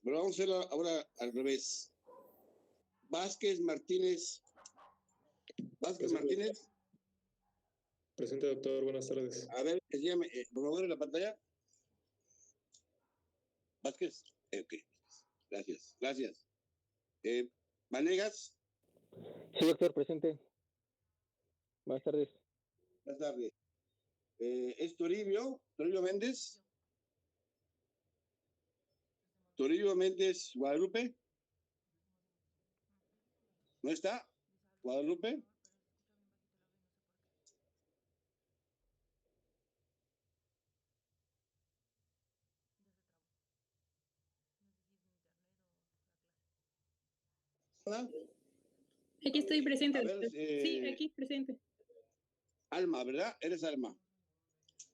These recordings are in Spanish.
Pero vamos a hacerlo ahora al revés. Vázquez Martínez. Vázquez Martínez. Presente, doctor. Buenas tardes. A ver, dígame, por favor, en la pantalla. Vázquez. Ok. Gracias. Vanegas. Sí, doctor, presente. Buenas tardes. Buenas tardes. ¿Es Toribio Méndez? Toribio Méndez Guadalupe. ¿No está? Guadalupe. Aquí estoy presente. Ver, sí, aquí presente. Alma, ¿verdad? Eres Alma.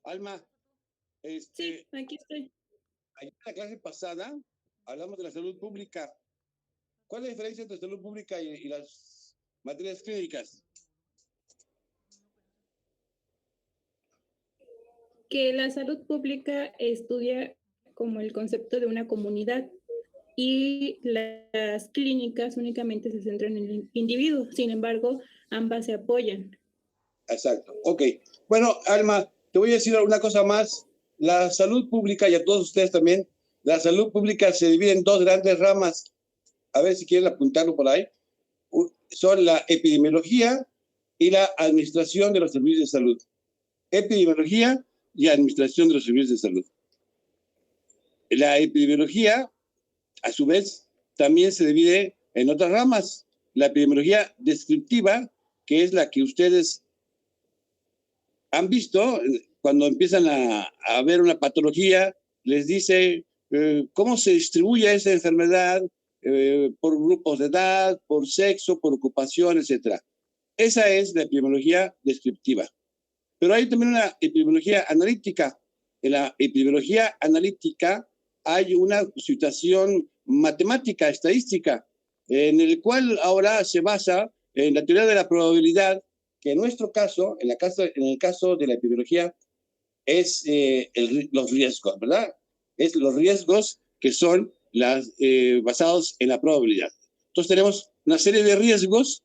Alma, sí, aquí estoy. Ayer en la clase pasada hablamos de la salud pública. ¿Cuál es la diferencia entre salud pública y las materias clínicas? Que la salud pública estudia como el concepto de una comunidad y las clínicas únicamente se centran en el individuo. Sin embargo, ambas se apoyan. Exacto. Ok. Bueno, Alma, te voy a decir una cosa más. La salud pública, y a todos ustedes también, la salud pública se divide en dos grandes ramas. A ver si quieren apuntarlo por ahí. Son la epidemiología y la administración de los servicios de salud. Epidemiología y administración de los servicios de salud. La epidemiología, a su vez, también se divide en otras ramas. La epidemiología descriptiva, que es la que ustedes han visto cuando empiezan a ver una patología, les dice cómo se distribuye esa enfermedad por grupos de edad, por sexo, por ocupación, etc. Esa es la epidemiología descriptiva. Pero hay también una epidemiología analítica. En la epidemiología analítica hay una situación matemática, estadística, en el cual ahora se basa en la teoría de la probabilidad, que en nuestro caso, en el caso de la epidemiología, es los riesgos, ¿verdad? Es los riesgos que son basados en la probabilidad. Entonces tenemos una serie de riesgos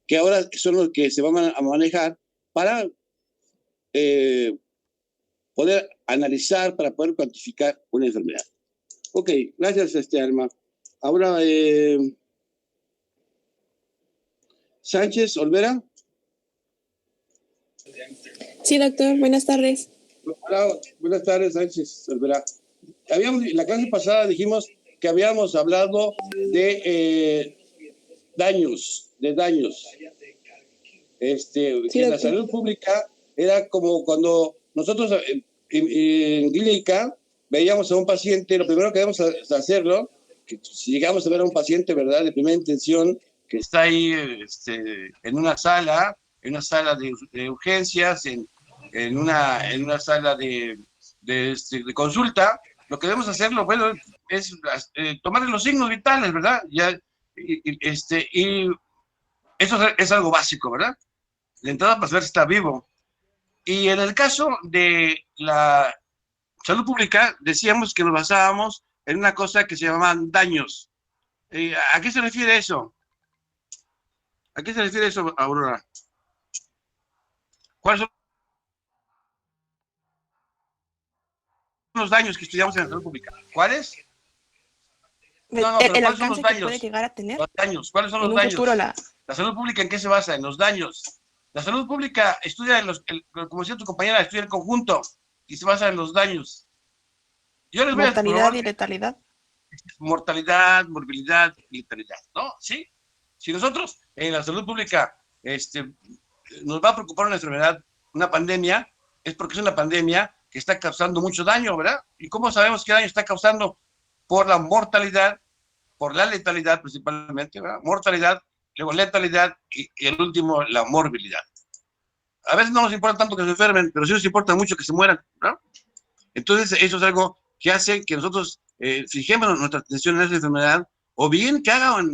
que ahora son los que se van a manejar para poder analizar, para poder cuantificar una enfermedad. Ok, gracias, Alma. Ahora, Sánchez Olvera. Sí, doctor, buenas tardes. Hola, buenas tardes, Sánchez Olvera. En la clase pasada dijimos que habíamos hablado de daños. Sí, que la salud pública era como cuando nosotros en clínica veíamos a un paciente, lo primero que debemos hacerlo, que si llegamos a ver a un paciente, ¿verdad?, de primera intención, que está ahí en una sala de urgencias, en una sala de consulta, lo que debemos hacerlo, bueno, es tomarle los signos vitales, ¿verdad? Y eso es algo básico, ¿verdad? De entrada para saber si está vivo. Y en el caso de la salud pública, decíamos que nos basábamos en una cosa que se llamaban daños. ¿A qué se refiere eso? ¿A qué se refiere eso, Aurora? ¿Cuáles son los daños que estudiamos en la salud pública? ¿Cuáles? No, pero ¿cuáles son los daños? Que puede llegar a tener los daños. ¿Cuáles son los en daños? Un futuro la salud pública, ¿en qué se basa? En los daños. La salud pública estudia, como decía tu compañera, estudia el conjunto y se basa en los daños. Yo les voy mortalidad y letalidad. Mortalidad, morbilidad y letalidad, ¿no? ¿Sí? Si nosotros en la salud pública nos va a preocupar una enfermedad, una pandemia, es porque es una pandemia que está causando mucho daño, ¿verdad? ¿Y cómo sabemos qué daño está causando? Por la mortalidad, por la letalidad principalmente, ¿verdad? Mortalidad, luego letalidad y el último, la morbilidad. A veces no nos importa tanto que se enfermen, pero sí nos importa mucho que se mueran, ¿verdad? Entonces, eso es algo que hace que nosotros fijemos nuestra atención en esa enfermedad, o bien que hagan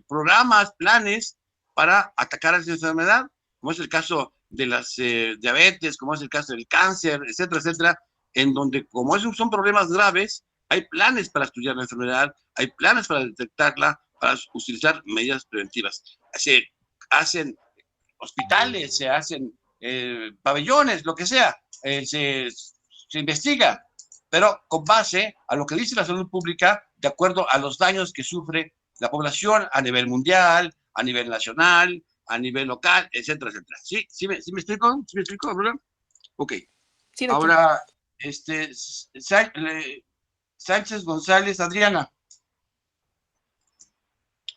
programas, planes para atacar a esa enfermedad, como es el caso de las diabetes, como es el caso del cáncer, etcétera, etcétera, en donde como son problemas graves, hay planes para estudiar la enfermedad, hay planes para detectarla, para utilizar medidas preventivas. Se hacen hospitales, se hacen pabellones, lo que sea, se investiga, pero con base a lo que dice la salud pública, de acuerdo a los daños que sufre la población a nivel mundial, a nivel nacional, a nivel local, etcétera, etcétera. ¿Sí me explico? ¿Sí me explico, Bruno? Ok. Sí, doctor. Ahora, Sánchez González, Adriana.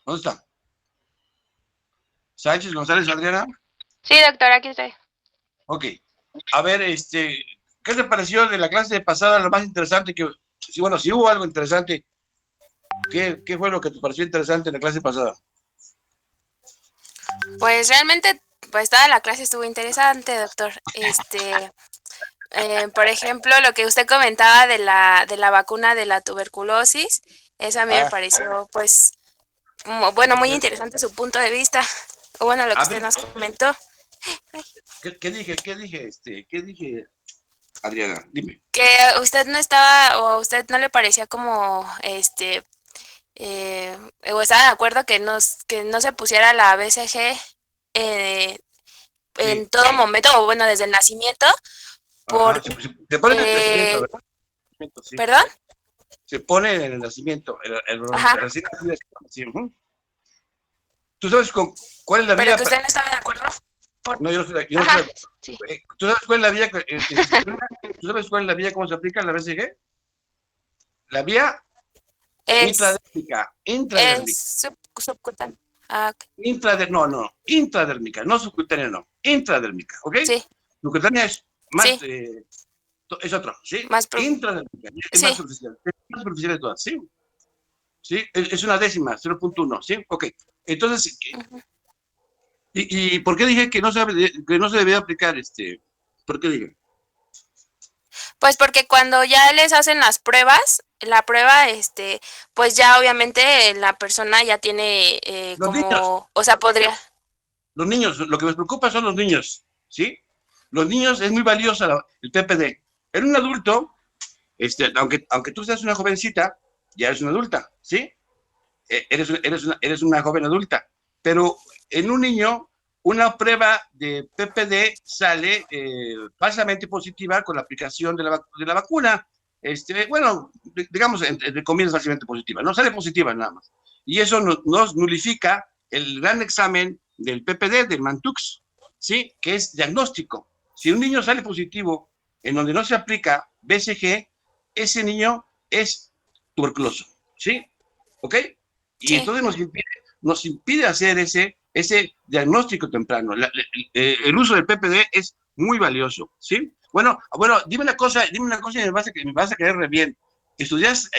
¿Dónde está? Sánchez González, Adriana. Sí, doctor, aquí estoy. Ok. A ver, ¿qué te pareció de la clase pasada lo más interesante que, si hubo algo interesante, ¿qué fue lo que te pareció interesante en la clase pasada? Pues realmente, pues toda la clase estuvo interesante, doctor. Por ejemplo, lo que usted comentaba de la vacuna de la tuberculosis, eso a mí me pareció, pues, bueno, muy interesante su punto de vista. O bueno, lo que usted nos comentó. ¿Qué dije, Adriana? Dime. Que usted no estaba, o a usted no le parecía como, o estaba de acuerdo que no se pusiera la BCG en todo momento, o bueno, desde el nacimiento, por... Se pone en el nacimiento, ¿verdad? Sí. ¿Perdón? Se pone en el nacimiento, el Ajá. sí, ¿Tú sabes cuál es la vía? Pero que usted no estaba de acuerdo. No, yo no estoy. Ajá, sí. ¿Tú sabes cuál es la vía? ¿Tú sabes cuál es la vía, cómo se aplica la BCG? La vía intradérmica. Es subcutánea. Intradérmica, no subcutánea, no. Intradérmica, ¿ok? Sí. Subcutánea es más, Sí. es otro, ¿sí? Más intradérmica, es sí. más superficial de todas, ¿sí? ¿Sí? Es una décima, 0.1, ¿sí? Ok. Entonces, ¿y por qué dije que no se debía aplicar ¿Por qué dije? Pues porque cuando ya les hacen las pruebas, la prueba, pues ya obviamente la persona ya tiene Los niños. o sea, podría. Los niños, lo que me preocupa son los niños, ¿sí? Los niños es muy valioso el PPD. En un adulto, aunque tú seas una jovencita, ya eres una adulta, ¿sí? Eres una joven adulta. Pero en un niño, una prueba de PPD sale falsamente positiva con la aplicación de la vacuna. Bueno, digamos, entre comillas, falsamente positiva. No sale positiva nada más. Y eso nos nulifica el gran examen del PPD, del Mantux, ¿sí? Que es diagnóstico. Si un niño sale positivo en donde no se aplica BCG, ese niño es tuberculoso, ¿sí? ¿Ok? Y Sí. entonces nos impide hacer ese diagnóstico temprano. El uso del PPD es muy valioso, ¿sí? Bueno, dime una cosa y me vas a caer re bien.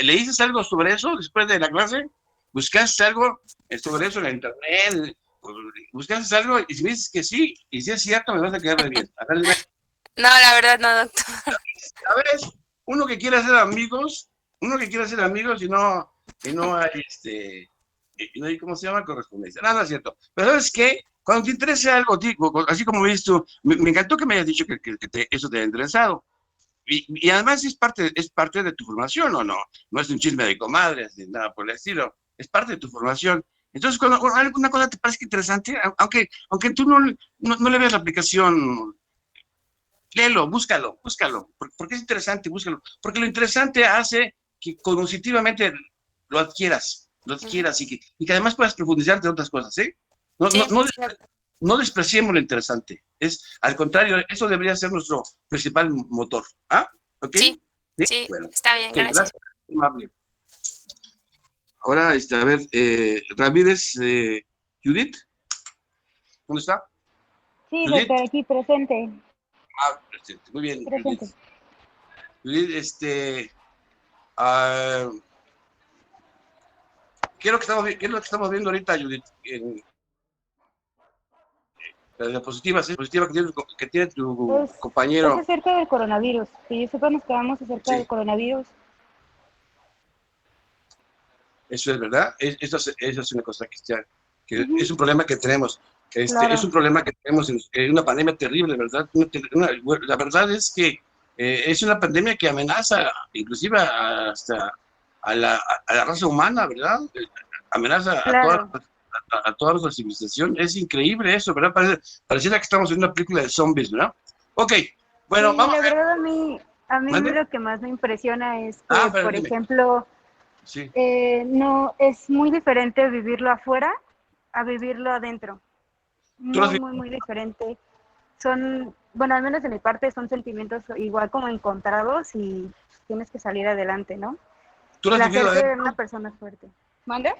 ¿Leíste algo sobre eso después de la clase? ¿Buscaste algo sobre eso en la internet? ¿Buscaste algo? Y si me dices que sí, y si es cierto, me vas a quedar re bien. A ver, dime. No, la verdad no, doctor. A ver, uno que quiere hacer amigos y no hay, ¿cómo se llama? Correspondencia. No, no es cierto. Pero ¿sabes qué? Cuando te interese algo, así como ves tú, me encantó que me hayas dicho que eso te ha interesado. Y además es parte de tu formación, ¿o no? No es un chisme de comadres ni nada por el estilo. Es parte de tu formación. Entonces, cuando alguna cosa te parece interesante, aunque tú no le veas la aplicación, léelo, búscalo, porque es interesante, búscalo. Porque lo interesante hace que cognitivamente lo adquieras y que además puedas profundizar en otras cosas, ¿sí? No despreciemos lo interesante. Al contrario, eso debería ser nuestro principal motor. ¿Ah? ¿Ok? Sí, bueno, está bien, gracias. Amable. Ahora, a ver, Ramírez, Judith, ¿dónde está? Sí, ¿Judith? Doctor, aquí presente. Presente, muy bien. Presente. Judith, ¿qué es lo que estamos viendo ahorita, Judith? La diapositiva que tiene tu compañero. Es acerca del coronavirus. Que yo sepa, nos quedamos acerca del coronavirus. Eso es verdad. Eso es una cosa que es un problema que tenemos. Claro. Es un problema que tenemos en una pandemia terrible, ¿verdad? La verdad es que es una pandemia que amenaza inclusive hasta a la raza humana, ¿verdad? Amenaza Claro. a toda nuestra civilización. Es increíble eso, ¿verdad? Pareciera que estamos en una película de zombies, ¿verdad? Ok, bueno, Sí, vamos la a ver. verdad a mí ¿Mande? lo que más me impresiona es que, Pero por dime. ejemplo, Sí. no es muy diferente vivirlo afuera a vivirlo adentro. ¿Tú lo has Muy, muy, muy diferente. Bueno, al menos de mi parte son sentimientos igual como encontrados y tienes que salir adelante, ¿no? ¿Tú lo has El vivido hacerte adentro? una persona fuerte. ¿Mande?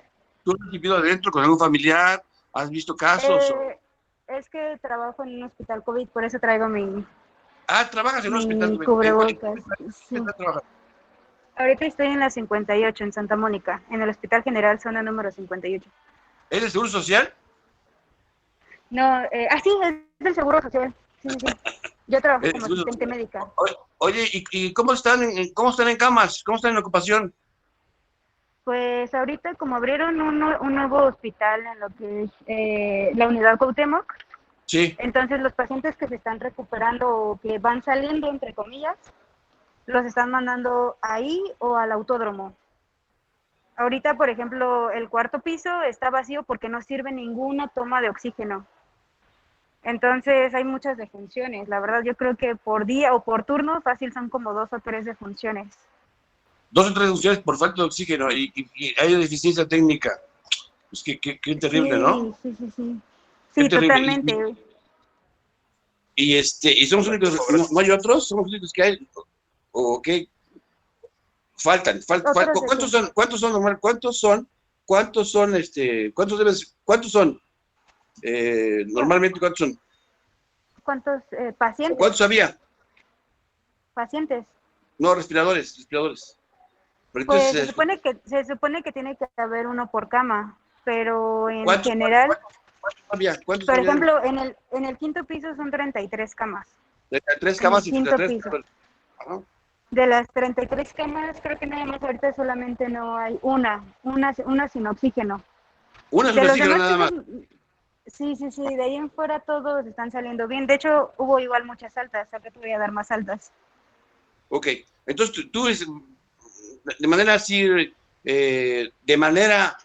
¿Tú lo has vivido adentro con algún familiar? ¿Has visto casos? Es que trabajo en un hospital COVID, por eso traigo Trabajas en un hospital. mi ¿En cuál cubrebocas. Sí. estás trabajando? Ahorita estoy en la 58 en Santa Mónica, en el Hospital General, zona número 58. ¿Es de Seguro Social? No, sí, es del Seguro Social. Sí, sí, sí. Yo trabajo ¿Es de como Seguro asistente Social? médica. Oye, ¿y cómo están en camas? ¿Cómo están en ocupación? Pues ahorita como abrieron un nuevo hospital en lo que es la unidad Cuauhtémoc, Sí. entonces los pacientes que se están recuperando o que van saliendo, entre comillas, los están mandando ahí o al autódromo. Ahorita, por ejemplo, el cuarto piso está vacío porque no sirve ninguna toma de oxígeno. Entonces hay muchas defunciones. La verdad, yo creo que por día o por turno fácil son como 2 o 3 defunciones. 2 o 3 funciones por falta de oxígeno y hay deficiencia técnica. Pues qué terrible, ¿no? Sí, sí, sí, sí. Qué Sí, terrible. totalmente. Y somos los únicos, no hay otros, somos los únicos que hay, o qué, faltan. Otros de ¿Cuántos qué. son? ¿Cuántos son normal? ¿Cuántos son? Normalmente, ¿cuántos son? ¿Cuántos ¿O pacientes? cuántos había? Pacientes. No, respiradores. Pero Pues entonces, se supone que tiene que haber uno por cama, pero en ¿cuántos general, había? ¿Cuántos por había? ejemplo, en el quinto piso son 33 camas. 33 En el camas y quinto 33. piso. Ajá. De las 33 camas, creo que nada más ahorita solamente no hay una sin oxígeno. Una es De un los oxígeno demás nada más. pisos, sí, sí, sí, de ahí en fuera todos están saliendo bien. De hecho, hubo igual muchas altas, al rato voy a dar más altas. Ok, entonces tú de manera así, de manera,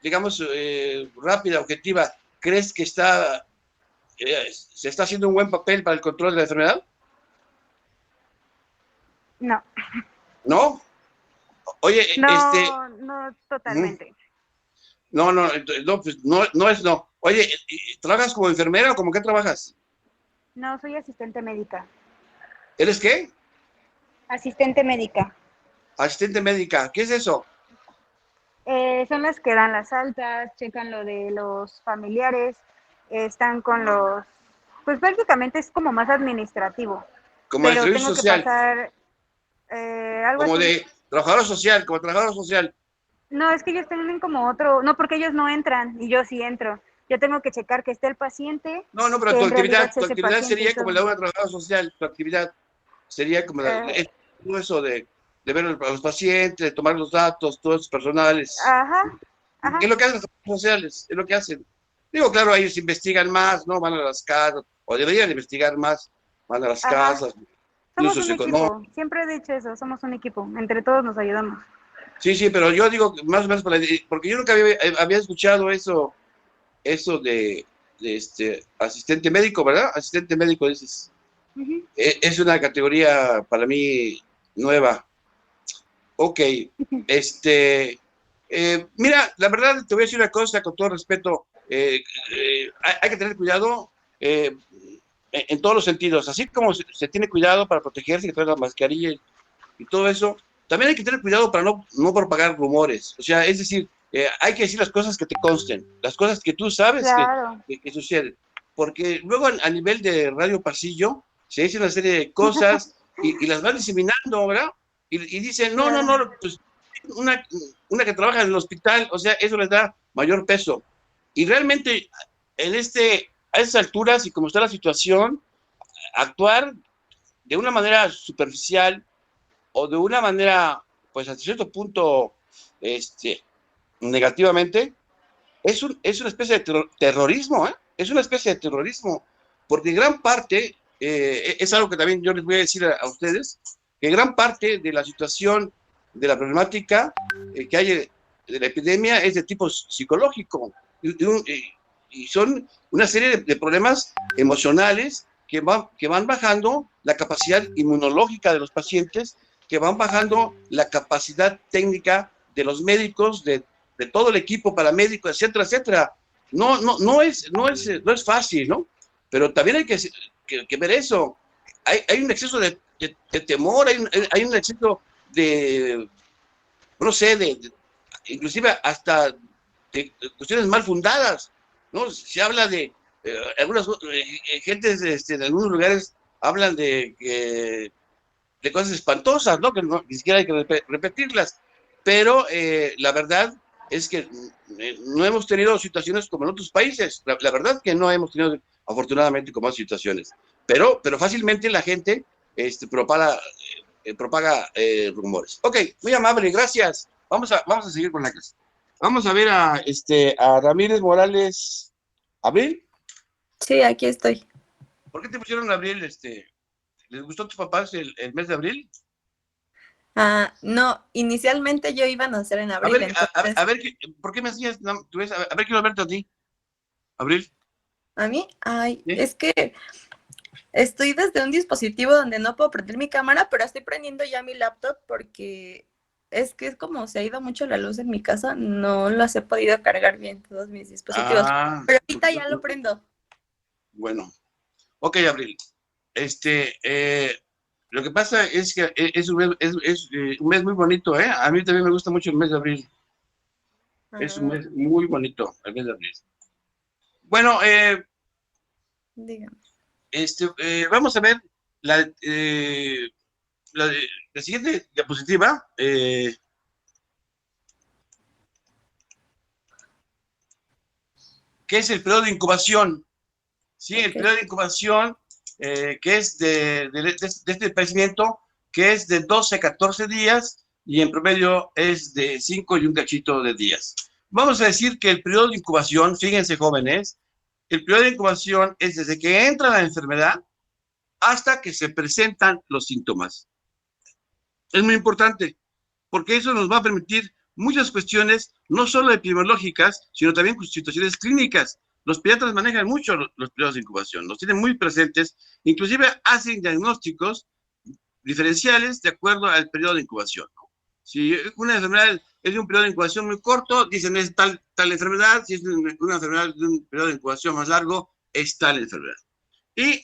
digamos, rápida, objetiva, ¿crees que se está haciendo un buen papel para el control de la enfermedad? No, ¿No? Oye, no totalmente. pues no es no. Oye, ¿trabajas como enfermera o como qué trabajas? No, soy asistente médica. ¿Eres qué? Asistente médica. Asistente médica. ¿Qué es eso? Son las que dan las altas, checan lo de los familiares, están con los... Pues prácticamente es como más administrativo, Como de pero servicio tengo que social, pasar algo como así. de como trabajador social. No, es que ellos tienen como otro, no porque ellos no entran y yo sí entro. Yo tengo que checar que esté el paciente, No, pero que en realidad sea tu ese actividad paciente y sería como todo. la de una trabajadora social, tu actividad sería como Eh, todo eso de ver a los pacientes, de tomar los datos, todos los personales. ajá, ¿Qué es ajá, lo que hacen los trabajadores sociales? Es lo que hacen. Digo, claro, ellos investigan más, ¿no? Van a las casas, o deberían investigar más, van a las ajá. casas, estudios Somos un socioeconómicos. equipo, siempre he dicho eso, somos un equipo, entre todos nos ayudamos. Sí, pero yo digo más o menos, porque yo nunca había escuchado eso de asistente médico, ¿verdad? Asistente médico, dices. Uh-huh. Es una categoría para mí nueva. Ok, mira, la verdad te voy a decir una cosa con todo respeto. Hay que tener cuidado en todos los sentidos. Así como se tiene cuidado para protegerse, que trae la mascarilla y todo eso, también hay que tener cuidado para no propagar rumores. O sea, es decir, hay que decir las cosas que te consten, las cosas que tú sabes Claro. que suceden. Porque luego a nivel de radio pasillo se dice una serie de cosas y las van diseminando, ¿verdad? Y dicen, no, pues una que trabaja en el hospital, o sea, eso les da mayor peso. Y realmente, a esas alturas y como está la situación, actuar de una manera superficial o de una manera, pues hasta cierto punto, negativamente, es una especie de terrorismo, ¿eh? Es una especie de terrorismo, porque gran parte, es algo que también yo les voy a decir a ustedes, que gran parte de la situación de la problemática que hay de la epidemia es de tipo psicológico y son una serie de problemas emocionales que van bajando la capacidad inmunológica de los pacientes, que van bajando la capacidad técnica de los médicos, de todo el equipo paramédico, etcétera, etcétera. No es fácil, ¿no? Pero también hay que ver eso. Hay un exceso de temor, hay un exceso de, no sé, inclusive hasta de cuestiones mal fundadas, ¿no? Se habla de algunas gentes en algunos lugares hablan de cosas espantosas, ¿no? Que ni siquiera hay que repetirlas, pero la verdad es que no hemos tenido situaciones como en otros países. La verdad que no hemos tenido, afortunadamente, como otras situaciones. Pero fácilmente la gente propaga rumores. Ok, muy amable, gracias. Vamos a seguir con la clase. Vamos a ver a Ramírez Morales. ¿Abril? Sí, aquí estoy. ¿Por qué te pusieron Abril? ¿Les gustó a tus papás el mes de abril? No, inicialmente yo iba a nacer en abril, a ver, ¿por qué me hacías? No, a ver, quiero verte a ti. Abril. ¿A mí? Ay, ¿Sí? es que estoy desde un dispositivo donde no puedo prender mi cámara, pero estoy prendiendo ya mi laptop porque es que es como se ha ido mucho la luz en mi casa, no las he podido cargar bien todos mis dispositivos. Pero ahorita ya lo prendo. Bueno, ok, Abril. Lo que pasa es que es un mes muy bonito, ¿eh? A mí también me gusta mucho el mes de abril. Es un mes muy bonito, el mes de abril. Bueno, Dígame. vamos a ver la siguiente diapositiva. ¿Qué es el periodo de incubación? Sí, el periodo de incubación, que es de este padecimiento, que es de 12 a 14 días y en promedio es de 5 y un cachito de días. Vamos a decir que el periodo de incubación, fíjense jóvenes, el periodo de incubación es desde que entra la enfermedad hasta que se presentan los síntomas. Es muy importante, porque eso nos va a permitir muchas cuestiones, no solo epidemiológicas, sino también situaciones clínicas. Los pediatras manejan mucho los periodos de incubación, los tienen muy presentes, inclusive hacen diagnósticos diferenciales de acuerdo al periodo de incubación, ¿no? Si una enfermedad es de un periodo de incubación muy corto, dicen es tal enfermedad; si es una enfermedad de un periodo de incubación más largo, es tal enfermedad. Y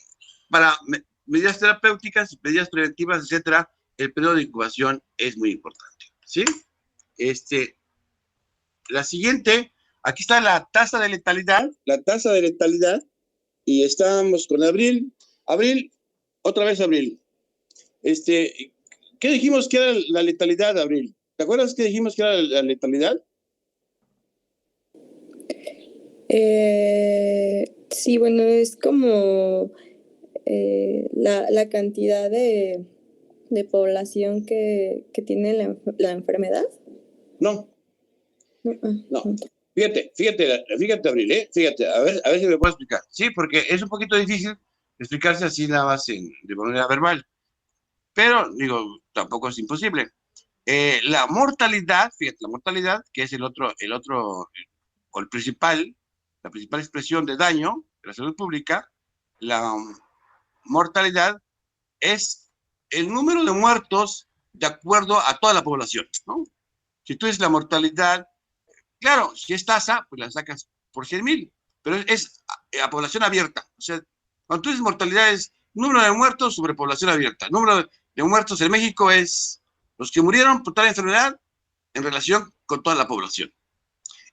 para medidas terapéuticas, medidas preventivas, etcétera, el periodo de incubación es muy importante, ¿sí? La siguiente, aquí está la tasa de letalidad. La tasa de letalidad, y estamos con Abril. Abril, otra vez Abril. ¿Qué dijimos que era la letalidad, Abril? ¿Te acuerdas qué dijimos que era la letalidad? Sí, bueno, es como la cantidad de población que tiene la enfermedad. No. Fíjate, Abril, ¿eh? Fíjate, a ver si me puedo explicar. Sí, porque es un poquito difícil explicarse así nada más de manera verbal. Pero, digo, tampoco es imposible. La mortalidad, fíjate, la mortalidad, que es la principal expresión de daño de la salud pública, la mortalidad es el número de muertos de acuerdo a toda la población, ¿no? Si tú dices la mortalidad, claro, si es tasa, pues la sacas por 100,000, pero es a población abierta. O sea, cuando tú dices mortalidad es número de muertos sobre población abierta. Número de muertos en México es los que murieron por tal enfermedad en relación con toda la población.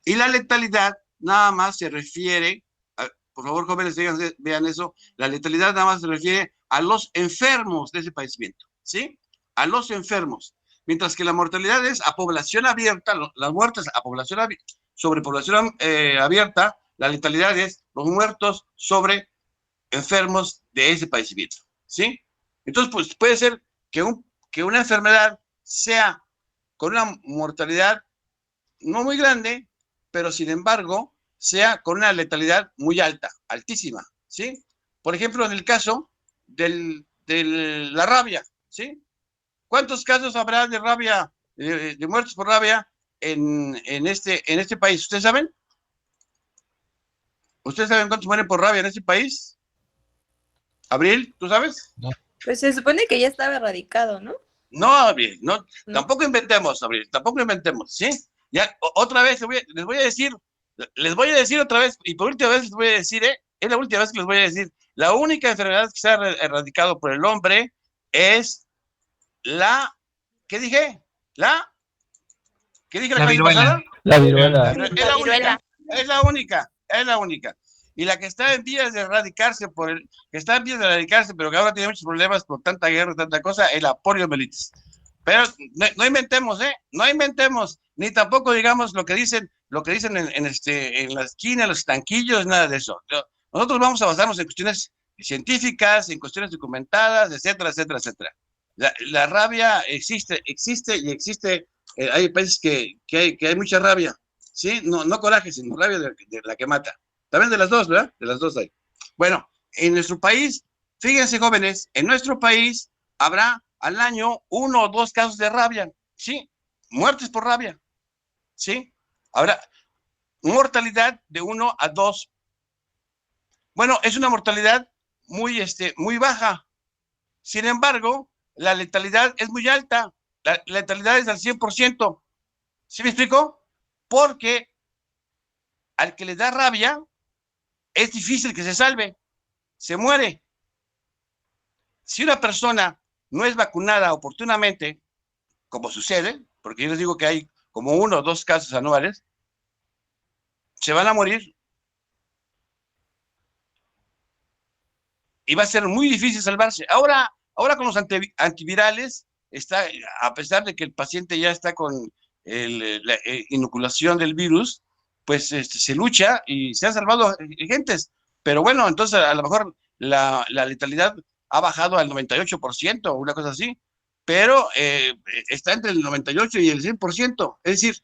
Y la letalidad nada más se refiere, por favor, jóvenes, vean eso, la letalidad nada más se refiere a los enfermos de ese padecimiento, ¿sí? A los enfermos. Mientras que la mortalidad es a población abierta, las muertes a población sobre población abierta, la letalidad es los muertos sobre enfermos de ese padecimiento, ¿sí? Entonces, pues puede ser que una enfermedad sea con una mortalidad no muy grande, pero sin embargo sea con una letalidad muy alta, altísima, ¿sí? Por ejemplo, en el caso de la rabia, ¿sí? ¿Cuántos casos habrá de rabia de muertes por rabia en este país? ¿Ustedes saben? ¿Ustedes saben cuántos mueren por rabia en este país? Abril, ¿tú sabes? Pues se supone que ya estaba erradicado, ¿no? No, Abril, no, No. tampoco inventemos, Abril, tampoco inventemos, ¿sí? Ya, otra vez les voy a decir otra vez, y por última vez les voy a decir, es la última vez que les voy a decir, la única enfermedad que se ha erradicado por el hombre es ¿qué dije? ¿Qué dije la clase pasada? La viruela. Es la única, es la única, es la única. Y la que está en vías de erradicarse pero que ahora tiene muchos problemas por tanta guerra y tanta cosa, es la poliomielitis. Pero no inventemos, no inventemos, ni tampoco digamos lo que dicen en la esquina, los estanquillos, nada de eso. Nosotros vamos a basarnos en cuestiones científicas, en cuestiones documentadas, etcétera, etcétera, etcétera. La rabia existe y existe. Hay países que hay mucha rabia, ¿sí? No coraje, sino rabia de la que mata. También de las dos, ¿verdad? De las dos hay. Bueno, en nuestro país, fíjense, jóvenes, en nuestro país habrá al año 1 o 2 casos de rabia, ¿sí? Muertes por rabia, ¿sí? Habrá mortalidad de 1 a 2. Bueno, es una mortalidad muy baja. Sin embargo, la letalidad es muy alta. La letalidad es al 100%. ¿Sí me explico? Porque al que le da rabia, es difícil que se salve. Se muere. Si una persona no es vacunada oportunamente, como sucede, porque yo les digo que hay como 1 o 2 casos anuales, se van a morir. Y va a ser muy difícil salvarse. Ahora con los antivirales, a pesar de que el paciente ya está con la inoculación del virus, pues se lucha y se han salvado gentes. Pero bueno, entonces a lo mejor la letalidad ha bajado al 98%, una cosa así, pero está entre el 98 y el 100%. Es decir,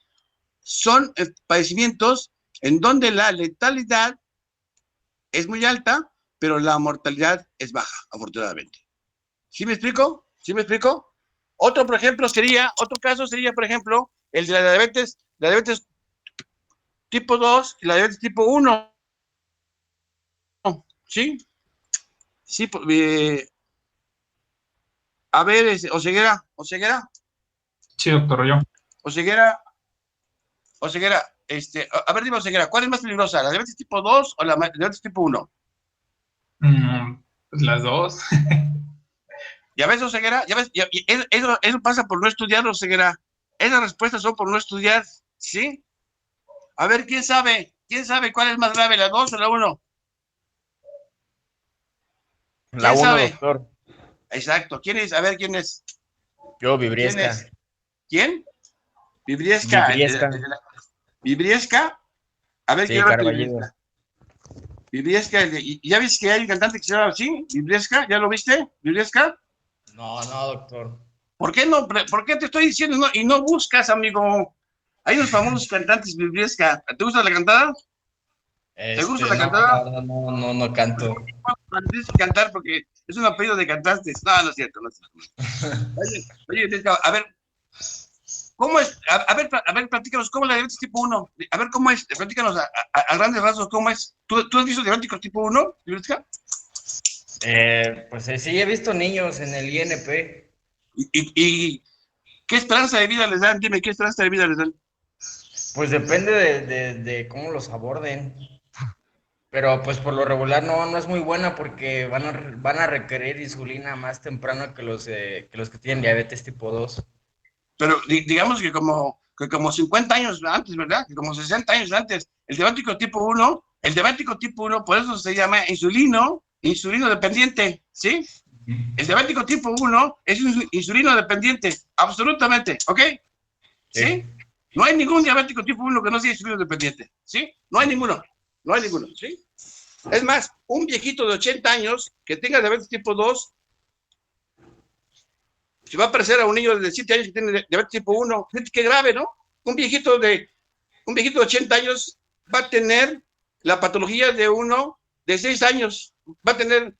son padecimientos en donde la letalidad es muy alta, pero la mortalidad es baja, afortunadamente. ¿Sí me explico? ¿Sí me explico? Otro caso sería, por ejemplo, el de la diabetes tipo 2 y la diabetes tipo 1. ¿Sí? Sí, a ver, Oseguera. Sí, doctor, yo. Oseguera, a ver, dime, Oseguera, ¿cuál es más peligrosa, la diabetes tipo 2 o la diabetes tipo 1? Pues las dos. ¿Ya ves, Oseguera? ¿Ya ves? Eso pasa por no estudiar, Oseguera. Esas respuestas son por no estudiar, ¿sí? A ver, ¿quién sabe? ¿Cuál es más grave, la 2 o la 1? La 1, doctor. Exacto. ¿Quién es? A ver, ¿quién es? Yo, Vibriesca. ¿Quién? Vibriesca. ¿Vibriesca? A ver, Sí, ¿quién era Carballido. Vibriesca? ¿Ya viste que hay un cantante que se llama así? ¿Vibriesca? ¿Ya lo viste? ¿Vibriesca? No, doctor. ¿Por qué no? ¿Por qué te estoy diciendo y no buscas, amigo? Hay unos famosos cantantes Vibriesca. ¿Te gusta la cantada? ¿Te gusta la cantada? No canto. Tienes que cantar porque es un apellido de cantantes. No es cierto, no es cierto. Oye, a ver, ¿cómo es? A ver, platícanos, ¿cómo es la diabetes tipo 1? A ver, ¿cómo es? Platícanos a grandes rasgos, ¿cómo es? ¿Tú has visto diabéticos tipo 1, Vibriesca? Pues sí, he visto niños en el INP. ¿Y qué esperanza de vida les dan? Dime, ¿qué esperanza de vida les dan? Pues depende de cómo los aborden. Pero pues por lo regular no es muy buena porque van a requerir insulina más temprano que los que tienen diabetes tipo 2. Pero digamos que como 50 años antes, ¿verdad? Que como 60 años antes, el diabético tipo 1, por eso se llama insulino dependiente, ¿sí? El diabético tipo 1 es insulino dependiente, absolutamente, ¿ok? ¿Sí? No hay ningún diabético tipo 1 que no sea insulino dependiente, ¿sí? No hay ninguno, ¿sí? Es más, un viejito de 80 años que tenga diabetes tipo 2 se va a parecer a un niño de 7 años que tiene diabetes tipo 1. Fíjate qué grave, ¿no? Un viejito de 80 años va a tener la patología de uno de 6 años. Va a tener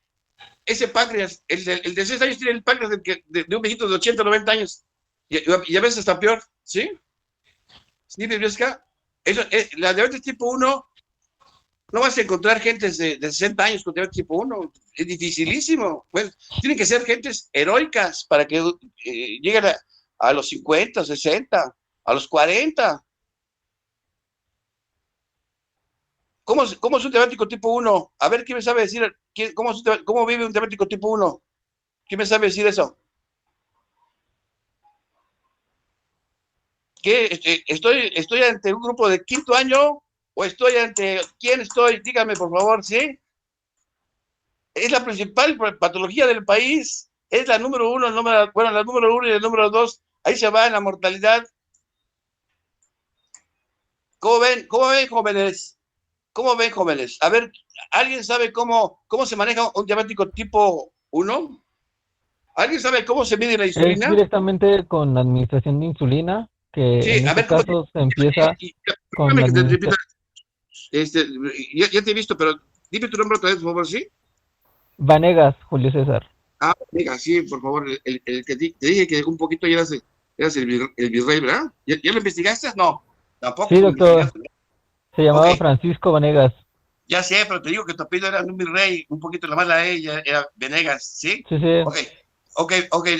ese páncreas. El de 6 años tiene el páncreas de un viejito de 80 o 90 años. Y a veces está peor, ¿sí? ¿Sí, Bibliosca? La diabetes tipo 1, no vas a encontrar gentes de 60 años con diabetes tipo 1. Es dificilísimo. Pues, tienen que ser gentes heroicas para que lleguen a los 50, 60, a los 40. ¿Cómo es un diabético tipo 1? A ver, ¿quién me sabe decir cómo vive un diabético tipo 1? ¿Quién me sabe decir eso? ¿Qué? ¿Estoy ante un grupo de quinto año o estoy ante quién estoy? Dígame, por favor, ¿sí? Es la principal patología del país. Es la número uno, la número uno y el número dos. Ahí se va en la mortalidad. ¿Cómo ven, jóvenes? ¿Cómo ven, jóvenes? A ver, ¿alguien sabe cómo se maneja un diabético tipo 1? ¿Alguien sabe cómo se mide la Es insulina? directamente con la administración de insulina, que Sí, en a este ver, ¿cómo caso se empieza con perdóname la que te repita. administración. Ya te he visto, pero dime tu nombre otra vez, por favor, ¿sí? Vanegas, Julio César. Venga, sí, por favor, el que te dije que un poquito ya eras el virrey, ¿verdad? ¿Ya lo investigaste? No, tampoco Sí, lo doctor. investigaste. Se llamaba Ok, Francisco Vanegas. ya sé, pero te digo que tu apellido era un virrey, un poquito la mala ella era Venegas, ¿sí? Sí, sí. Ok,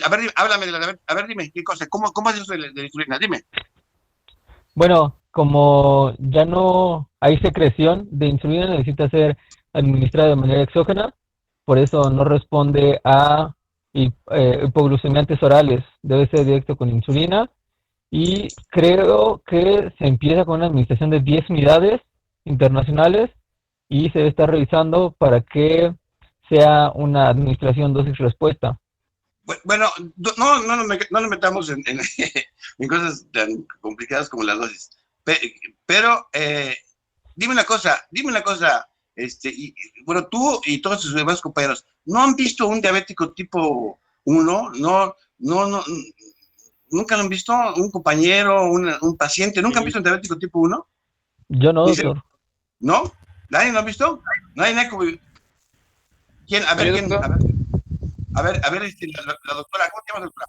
a ver, háblame a ver, dime, ¿qué cosa? ¿Cómo es eso de la insulina? Dime. Bueno, como ya no hay secreción de insulina, necesita ser administrada de manera exógena, por eso no responde a hipoglucemiantes orales, debe ser directo con insulina y creo que se empieza con una administración de 10 unidades internacionales y se debe estar revisando para que sea una administración dosis-respuesta. Bueno, no nos metamos en cosas tan complicadas como las dosis. Pero dime una cosa, bueno, tú y todos tus demás compañeros, ¿no han visto un diabético tipo 1? No, ¿nunca lo han visto? ¿Un compañero, un paciente? ¿Nunca han visto un diabético tipo 1? Yo no, Dice, doctor. ¿no? ¿Nadie lo ha visto? ¿Nadie? ¿Quién? A ver, Sí, ¿quién? doctor. A ver, la doctora, ¿cómo te llamas, doctora?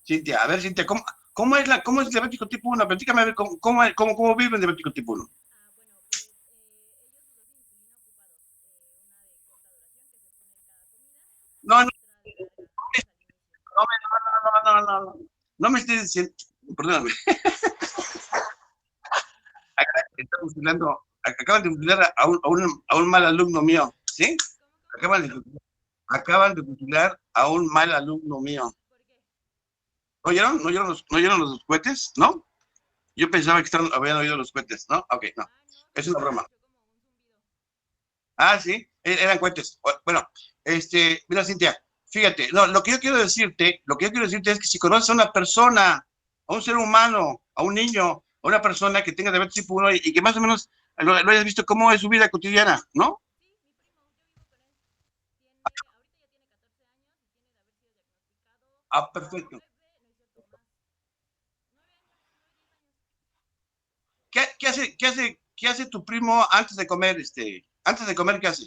Cintia, a ver, Cintia, ¿cómo es el diabético tipo 1? Platícame a ver cómo vive el diabético tipo 1. No, no, no, no me estés diciendo, perdóname, acaban de fusilar a un mal alumno mío, ¿sí? Acaban de fusilar a un mal alumno mío. ¿No oyeron? ¿No oyeron los cohetes? ¿No? Yo pensaba que habían oído los cohetes, ¿no? Ok, no. Es una broma. Ah, sí, eran cohetes. Bueno, mira, Cintia, fíjate, no, lo que yo quiero decirte es que si conoces a una persona, a un ser humano, a un niño, a una persona que tenga diabetes tipo 1 y que más o menos lo hayas visto cómo es su vida cotidiana, ¿no? Ah, perfecto. ¿Qué hace tu primo antes de comer, antes de comer, qué hace?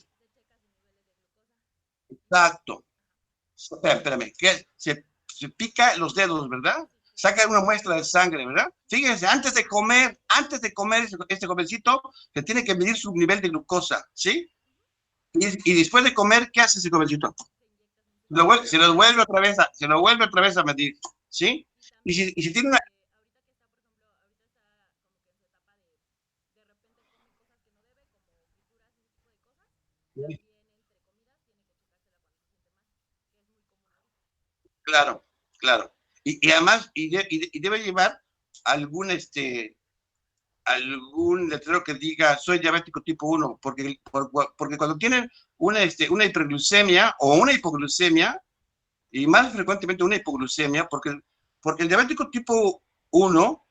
Exacto. Espérame, se pica los dedos, ¿verdad? Saca una muestra de sangre, ¿verdad? Fíjense, antes de comer este jovencito, se tiene que medir su nivel de glucosa, ¿sí? Y después de comer, ¿qué hace ese jovencito? Se lo vuelve otra vez a medir, ¿sí? Y si tiene una... Claro, claro. Y además, debe llevar algún, algún letrero que diga soy diabético tipo 1, porque cuando tienen una hiperglucemia o una hipoglucemia, y más frecuentemente una hipoglucemia, porque el diabético tipo 1,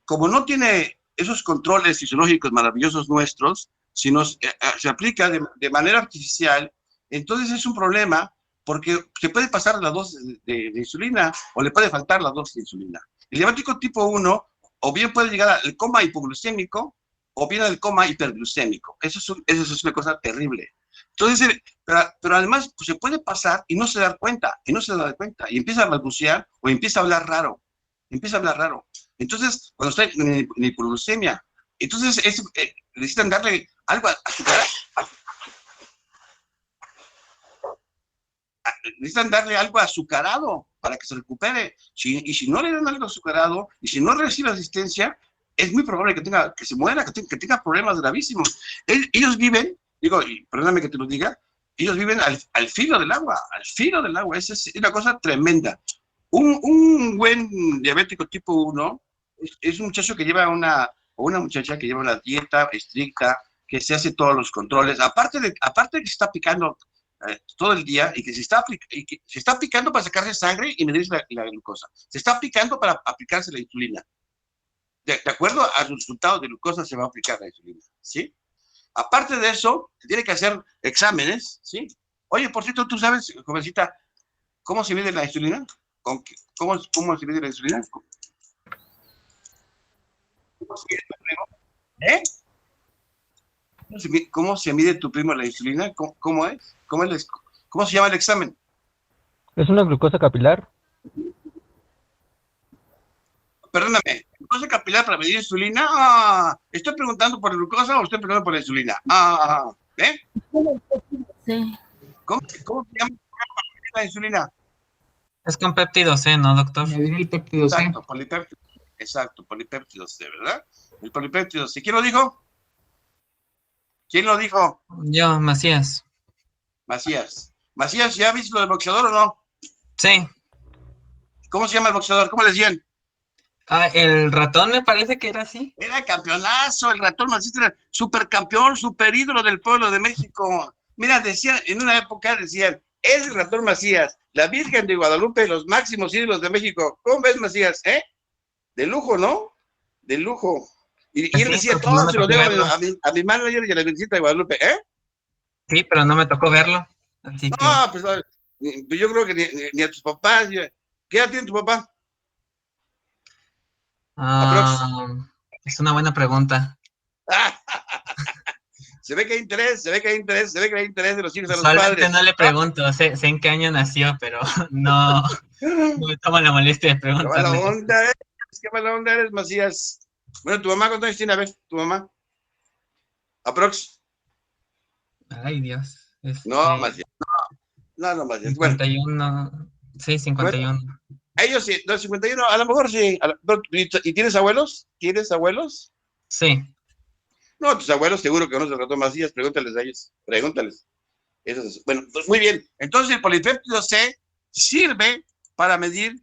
como no tiene esos controles fisiológicos maravillosos nuestros, sino se aplica de manera artificial, entonces es un problema porque se puede pasar la dosis de insulina o le puede faltar la dosis de insulina. El diabético tipo 1 o bien puede llegar al coma hipoglucémico o bien al coma hiperglucémico. Eso es una cosa terrible. Entonces, pero además pues, se puede pasar y no se da cuenta, y empieza a balbucear o empieza a hablar raro, Entonces, cuando está en hipoglucemia, entonces necesitan darle algo necesitan darle algo azucarado para que se recupere. Y si no le dan algo azucarado, y si no recibe asistencia, es muy probable que se muera, que tenga problemas gravísimos. Ellos viven, y perdóname que te lo diga, ellos viven al filo del agua, esa es una cosa tremenda. Un buen diabético tipo 1 es un muchacho que lleva o una muchacha que lleva una dieta estricta, que se hace todos los controles, aparte de que se está picando todo el día y que se está picando para sacarse sangre y medir la glucosa. Se está picando para aplicarse la insulina. De acuerdo a los resultados de glucosa se va a aplicar la insulina, ¿sí? Aparte de eso, se tiene que hacer exámenes, ¿sí? Oye, por cierto, ¿tú sabes, jovencita, cómo se mide la insulina? ¿Cómo se mide la insulina? ¿Cómo se mide tu primo? ¿Cómo se mide tu primo la insulina? ¿Cómo es? ¿Cómo se llama el examen? ¿Es una glucosa capilar? Perdóname, ¿glucosa capilar para medir insulina? ¿Estoy preguntando por la glucosa o estoy preguntando por la insulina? Sí. ¿Cómo se llama la insulina? Es con péptido C, ¿no, doctor? Medir el péptido C. Exacto, polipéptido C, ¿verdad? El polipéptido C. ¿Quién lo dijo? Yo, Macías. Macías, ¿ya viste lo del boxeador o no? Sí. ¿Cómo se llama el boxeador? ¿Cómo le decían? El ratón me parece que era así. Era campeonazo, el ratón Macías era supercampeón, superídolo del pueblo de México. Mira, en una época decían, es el ratón Macías, la Virgen de Guadalupe, los máximos ídolos de México. ¿Cómo ves, Macías? De lujo, ¿no? De lujo. Y él decía, todo se lo debo a mi manager y a la Virgencita de Guadalupe, Sí, pero no me tocó verlo. Así que... No, pues yo creo que ni a tus papás. ¿Qué edad tiene tu papá? Es una buena pregunta. Se ve que hay interés de los hijos a los Usualmente padres. no le pregunto, sé en qué año nació, pero no me tomo la molestia de preguntarle. Qué mala onda eres, Macías. Bueno, ¿tu mamá cuántos años tiene? A ver, ¿tu mamá? ¿Aprox? Ay, Dios. No, Macías, no, Macías. 51, bueno. Sí, 51. Bueno, ellos sí, los 51, a lo mejor sí. ¿Y tienes abuelos? Sí. No, tus abuelos seguro que conocen al ratón Macías, pregúntales a ellos, Bueno, pues muy bien. Entonces el polipéptido C sirve para medir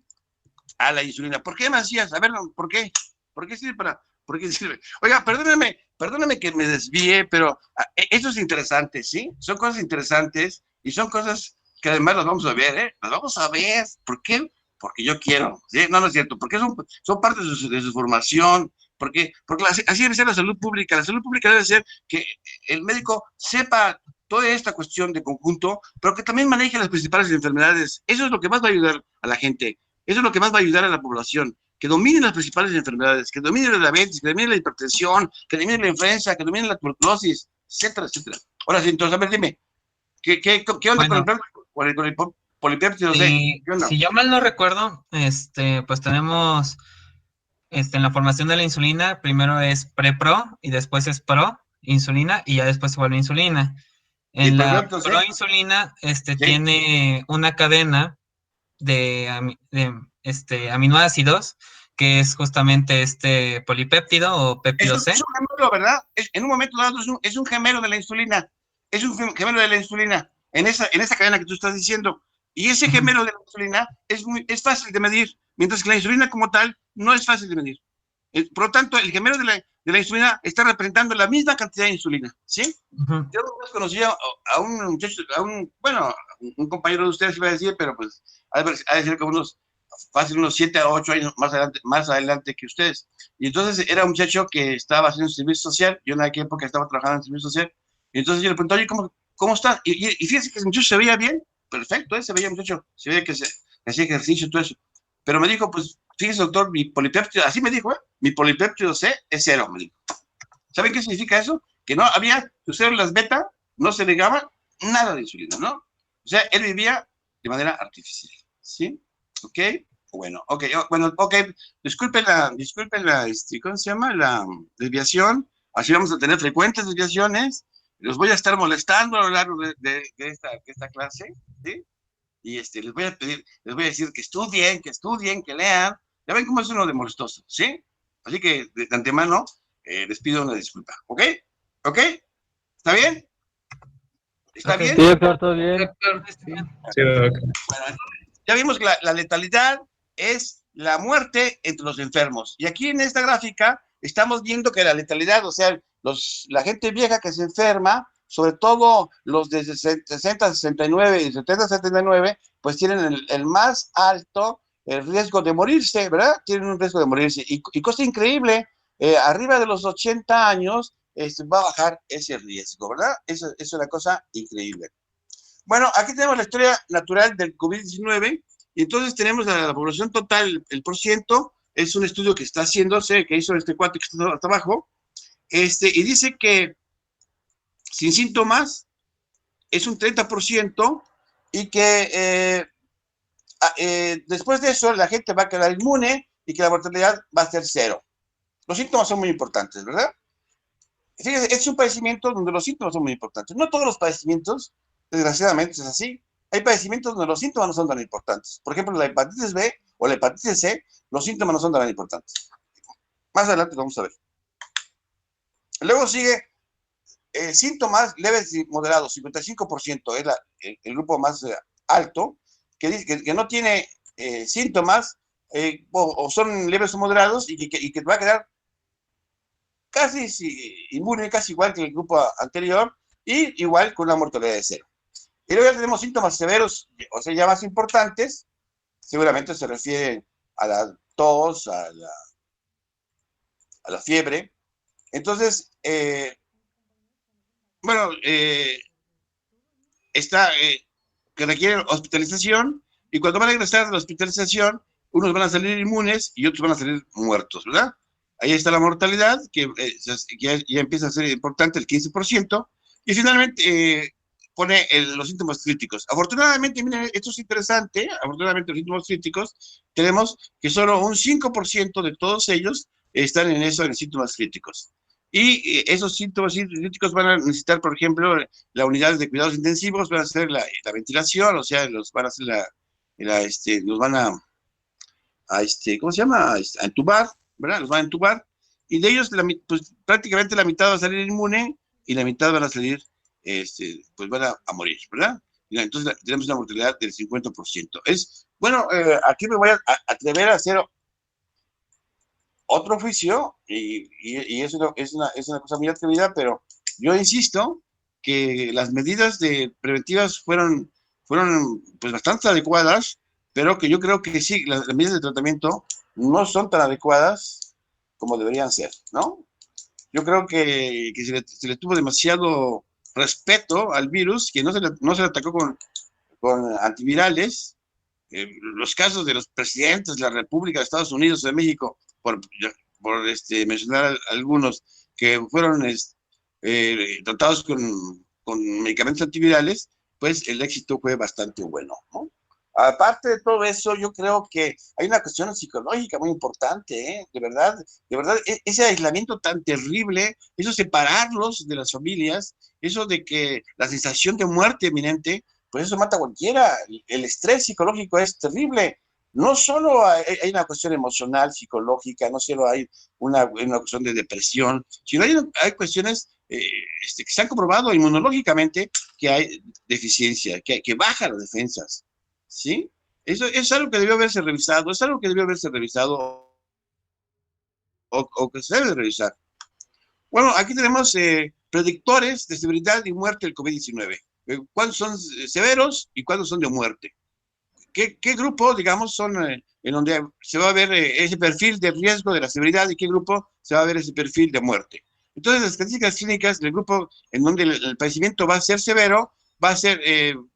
a la insulina. ¿Por qué, Macías? A ver, ¿por qué? ¿Por qué sirve? Oiga, perdóname que me desvíe, pero esto es interesante, ¿sí? Son cosas interesantes y son cosas que además las vamos a ver, ¿eh? Las vamos a ver. ¿Por qué? Porque yo quiero, ¿sí? No es cierto. Porque son parte de su formación. Porque así debe ser la salud pública. La salud pública debe ser que el médico sepa toda esta cuestión de conjunto, pero que también maneje las principales enfermedades. Eso es lo que más va a ayudar a la gente. Eso es lo que más va a ayudar a la población. Que dominen las principales enfermedades, que dominen la diabetes, que dominen la hipertensión, que dominen la influenza, que dominen la tuberculosis, etcétera, etcétera. Ahora sí, entonces, a ver, dime, ¿qué onda con el polipéptido C? Si yo mal no recuerdo, pues tenemos en la formación de la insulina, primero es pre-pro y después es pro insulina y ya después se vuelve insulina. En la proinsulina tiene una cadena de aminoácidos que es justamente este polipéptido o péptido C. Es un gemelo, ¿verdad? En un momento dado es un gemelo de la insulina. Es un gemelo de la insulina en esa cadena que tú estás diciendo. Y ese gemelo de la insulina es fácil de medir, mientras que la insulina como tal no es fácil de medir. Por lo tanto, el gemelo de la insulina está representando la misma cantidad de insulina, ¿sí? Yo conocí a un muchacho, un compañero de ustedes, iba a decir, pero pues ha de ser como unos 7 a 8 años más adelante que ustedes. Y entonces era un muchacho que estaba haciendo servicio social, yo en aquella época estaba trabajando en servicio social, y entonces yo le pregunté, oye, ¿cómo está? Y fíjese que el muchacho se veía bien, perfecto, se veía muchacho, se veía que hacía ejercicio y todo eso. Pero me dijo, pues, fíjese, doctor, mi polipéptido, así me dijo, mi polipéptido C es 0, me dijo. ¿Saben qué significa eso? Que no había, sus células beta no se negaban nada de insulina, ¿no? O sea, él vivía de manera artificial, ¿sí? ¿Ok? Bueno, ok, disculpen la, ¿cómo se llama? La desviación, así vamos a tener frecuentes desviaciones, los voy a estar molestando a lo largo de esta clase, ¿sí? Y les voy a pedir, les voy a decir que estudien, que lean, ya ven cómo es uno de molestoso, ¿sí? Así que de antemano les pido una disculpa, ¿ok? ¿Ok? ¿Está bien? ¿Está Ok. bien? Sí, doctor, todo bien. Sí, doc. Bueno, ya vimos que la letalidad es la muerte entre los enfermos. Y aquí en esta gráfica estamos viendo que la letalidad, o sea, la gente vieja que se enferma, sobre todo los de 60, 69 y 70, 79, pues tienen el más alto riesgo de morirse, ¿verdad? Tienen un riesgo de morirse. Y cosa increíble, arriba de los 80 años va a bajar ese riesgo, ¿verdad? Eso es una cosa increíble. Bueno, aquí tenemos la historia natural del COVID-19 y entonces tenemos la población total, el porciento, es un estudio que está haciéndose, que hizo este cuate que está hasta abajo, y dice que sin síntomas es un 30% y que después de eso la gente va a quedar inmune y que la mortalidad va a ser 0. Los síntomas son muy importantes, ¿verdad? Fíjense, es un padecimiento donde los síntomas son muy importantes. No todos los padecimientos, desgraciadamente, es así. Hay padecimientos donde los síntomas no son tan importantes. Por ejemplo, la hepatitis B o la hepatitis C, los síntomas no son tan importantes. Más adelante lo vamos a ver. Luego sigue síntomas leves y moderados, 55% es el grupo más alto, que dice que no tiene síntomas o son leves o moderados y que va a quedar casi inmune, casi igual que el grupo anterior, y igual con una mortalidad de 0. Y luego ya tenemos síntomas severos, o sea, ya más importantes, seguramente se refieren a la tos, a la fiebre. Entonces, está que requieren hospitalización, y cuando van a ingresar a la hospitalización, unos van a salir inmunes y otros van a salir muertos, ¿verdad? Ahí está la mortalidad, que ya empieza a ser importante, el 15%, y finalmente pone los síntomas críticos. Afortunadamente, miren, esto es interesante, afortunadamente los síntomas críticos, tenemos que solo un 5% de todos ellos están en síntomas críticos. Y esos síntomas críticos van a necesitar, por ejemplo, la unidad de cuidados intensivos, van a hacer la ventilación, o sea, los van a hacer los van a ¿cómo se llama? A entubar, ¿verdad? Los van a entubar, y de ellos, pues prácticamente la mitad va a salir inmune, y la mitad van a salir, pues van a morir, ¿verdad? Y entonces tenemos una mortalidad del 50%. Bueno, aquí me voy a atrever a hacer otro juicio, y es una cosa muy atrevida, pero yo insisto que las medidas preventivas fueron pues bastante adecuadas, pero que yo creo que sí, las medidas de tratamiento no son tan adecuadas como deberían ser, ¿no? Yo creo que se le tuvo demasiado respeto al virus, que no se le atacó con antivirales. Los casos de los presidentes de la República de Estados Unidos y de México, por mencionar algunos, que fueron tratados con medicamentos antivirales, pues el éxito fue bastante bueno, ¿no? Aparte de todo eso, yo creo que hay una cuestión psicológica muy importante, ¿eh? De verdad, ese aislamiento tan terrible, eso separarlos de las familias, eso de que la sensación de muerte inminente, pues eso mata a cualquiera. El estrés psicológico es terrible. No solo hay una cuestión emocional, psicológica, no solo hay una cuestión de depresión, sino hay cuestiones que se han comprobado inmunológicamente que hay deficiencia, que baja las defensas, ¿sí? Eso es algo que debió haberse revisado, o que se debe de revisar. Bueno, aquí tenemos predictores de severidad y muerte del COVID-19. ¿Cuántos son severos y cuántos son de muerte? ¿Qué grupo, digamos, son en donde se va a ver ese perfil de riesgo de la severidad, y qué grupo se va a ver ese perfil de muerte? Entonces, las características clínicas del grupo en donde el padecimiento va a ser severo, va a ser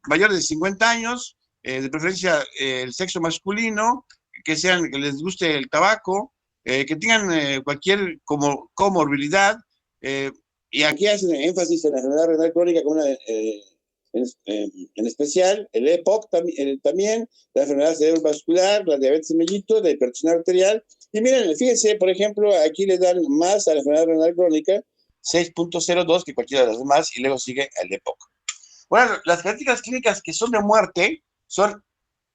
mayor de 50 años, de preferencia el sexo masculino, que les guste el tabaco, que tengan cualquier comorbilidad, y aquí hacen énfasis en la enfermedad renal crónica como una en especial, el EPOC también, la enfermedad cerebrovascular, la diabetes mellitus, la hipertensión arterial. Y miren, fíjense, por ejemplo, aquí le dan más a la enfermedad renal crónica, 6.02 que cualquiera de las demás, y luego sigue el EPOC. Bueno, las características clínicas que son de muerte son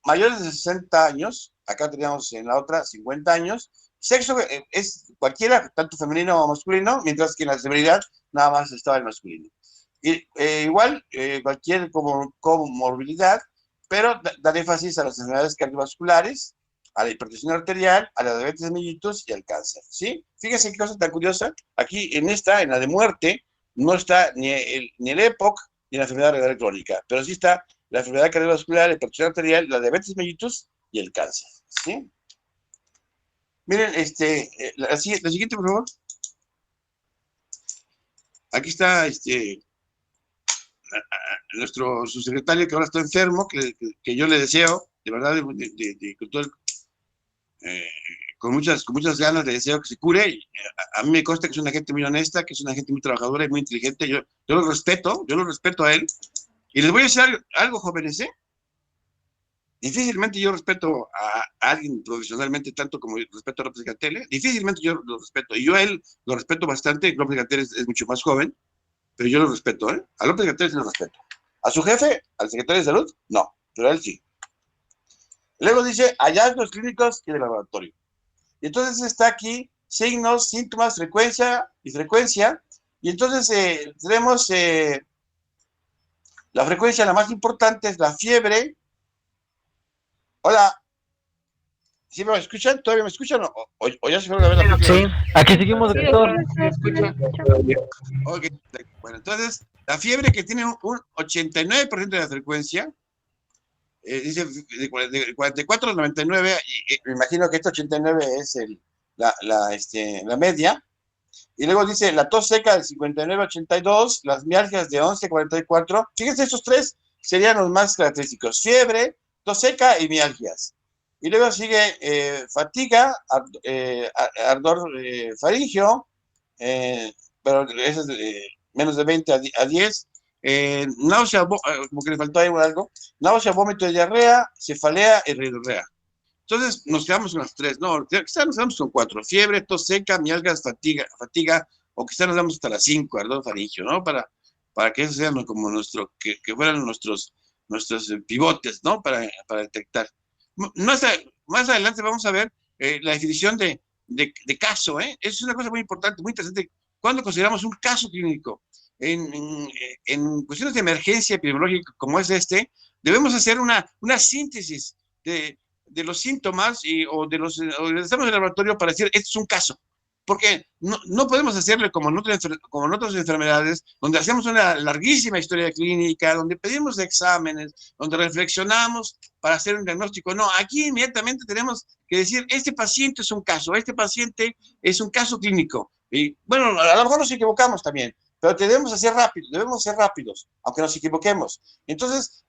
mayores de 60 años, acá teníamos en la otra 50 años, sexo es cualquiera, tanto femenino o masculino, mientras que en la severidad nada más estaba el masculino. Y, igual, cualquier comorbilidad, pero dar énfasis a las enfermedades cardiovasculares, a la hipertensión arterial, a la diabetes mellitus y al cáncer, ¿sí? Fíjense qué cosa tan curiosa, aquí en la de muerte, no está ni el EPOC ni la enfermedad renal crónica, pero sí está la enfermedad cardiovascular, la hipertensión arterial, la diabetes mellitus y el cáncer, ¿sí? Miren, la siguiente, por favor. Aquí está, nuestro subsecretario que ahora está enfermo, que yo le deseo, de verdad, con muchas ganas le deseo que se cure. A mí me consta que es una gente muy honesta, que es una gente muy trabajadora y muy inteligente. Yo lo respeto a él. Y les voy a decir algo, jóvenes, ¿eh? Difícilmente yo respeto a alguien profesionalmente tanto como respeto a López-Gatell. Difícilmente yo lo respeto. Y yo a él lo respeto bastante. López-Gatell es mucho más joven, pero yo lo respeto, ¿eh? A López-Gatell sí lo respeto. A su jefe, al secretario de Salud, no, pero a él sí. Luego dice hallazgos clínicos y de laboratorio. Y entonces está aquí signos, síntomas, frecuencia. Y entonces tenemos la frecuencia, la más importante es la fiebre. Hola. ¿Sí me escuchan? ¿Todavía me escuchan? ¿O ya se fueron a ver la película? Sí, aquí seguimos, doctor. Ok, bueno, entonces, la fiebre que tiene un 89% de la frecuencia, dice de 44 a 99, y me imagino que este 89 es la media, y luego dice la tos seca del 59 a 82, las mialgias de 11 a 44, fíjense, estos tres serían los más característicos, fiebre, tos seca y mialgias. Y luego sigue fatiga, ardor faríngeo, pero eso es menos de 20 a 10, náusea, como que le faltó ahí algo, náusea, vómito, diarrea, cefalea y rinorrea. Entonces nos quedamos con las tres, no, quizás nos quedamos con 4, fiebre, tos seca, mialgias, fatiga, o quizás nos damos hasta las 5, ardor faríngeo, ¿no? Para que esos sean como que fueran nuestros pivotes, ¿no? Para detectar. Más adelante vamos a ver la definición de caso, ¿eh? Es una cosa muy importante, muy interesante. ¿Cuándo consideramos un caso clínico? En cuestiones de emergencia epidemiológica como es debemos hacer una síntesis de los síntomas o de los estamos en el laboratorio para decir, este es un caso. Porque no podemos hacerle como en otras enfermedades, donde hacemos una larguísima historia clínica, donde pedimos exámenes, donde reflexionamos para hacer un diagnóstico. No, aquí inmediatamente tenemos que decir, este paciente es un caso, este paciente es un caso clínico. Y bueno, a lo mejor nos equivocamos también, pero debemos ser rápidos, aunque nos equivoquemos. Entonces,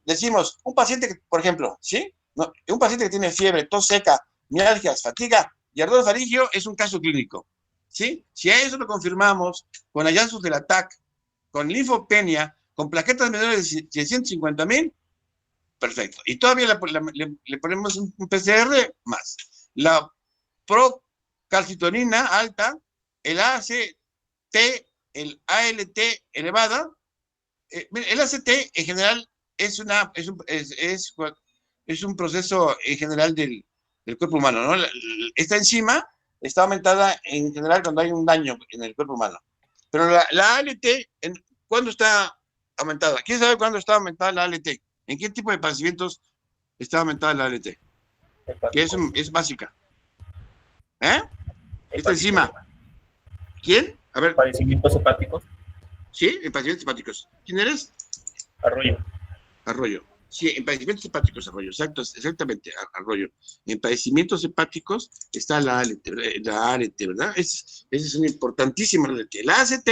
decimos, un paciente que, por ejemplo, ¿sí? No, un paciente que tiene fiebre, tos seca, mialgias, fatiga y ardor faríngeo es un caso clínico, ¿sí? Si a eso lo confirmamos con hallazgos del ATAC, con linfopenia, con plaquetas menores de 150,000, perfecto. Y todavía le ponemos un PCR más. La procalcitonina alta, el ACT, el ALT elevada. El ACT en general es un proceso en general del cuerpo humano, ¿no? Esta enzima está aumentada en general cuando hay un daño en el cuerpo humano. Pero la ALT, ¿cuándo está aumentada? ¿Quién sabe cuándo está aumentada la ALT? ¿En qué tipo de padecimientos está aumentada la ALT? Que es básica. Esta enzima. ¿Quién? A ver. Padecimientos hepáticos. Sí, en padecimientos hepáticos. ¿Quién eres? Arroyo. Sí, en padecimientos hepáticos, Arroyo, exactamente, Arroyo. En padecimientos hepáticos está la ALT, ¿verdad? Esa es una importantísima ALT. La ACT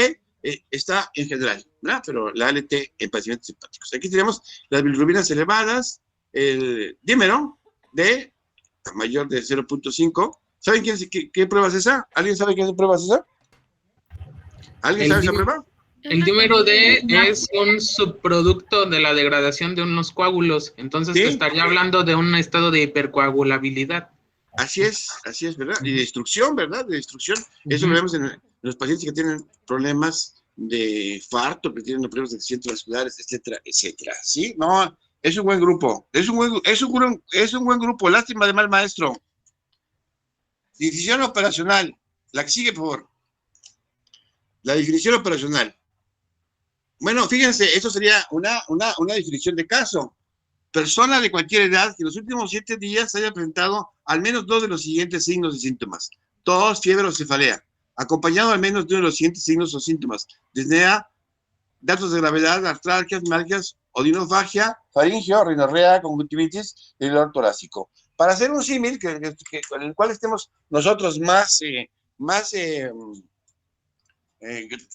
está en general, ¿verdad? Pero la ALT en padecimientos hepáticos. Aquí tenemos las bilirrubinas elevadas, el dímero de mayor de 0.5. ¿Saben qué prueba es esa? ¿Alguien sabe qué prueba es esa? ¿Alguien sabe esa prueba? El dímero D es un subproducto de la degradación de unos coágulos, entonces ¿Sí? te estaría hablando de un estado de hipercoagulabilidad. Así es, ¿verdad? Y de destrucción, ¿verdad? De destrucción. Eso lo vemos en los pacientes que tienen problemas de infarto, que tienen problemas de accidentes vasculares, etcétera, etcétera. ¿Sí? No, es un buen grupo. Es un buen grupo. Lástima de mal maestro. Definición operacional. La que sigue, por favor. La definición operacional. Bueno, fíjense, eso sería una definición de caso. Persona de cualquier edad que en los últimos 7 días haya presentado al menos 2 de los siguientes signos y síntomas: tos, fiebre o cefalea, acompañado al menos de uno de los siguientes signos o síntomas: disnea, datos de gravedad, artralgias, mialgias, odinofagia, faringio, rinorrea, conjuntivitis y dolor torácico. Para hacer un símil con el cual estemos nosotros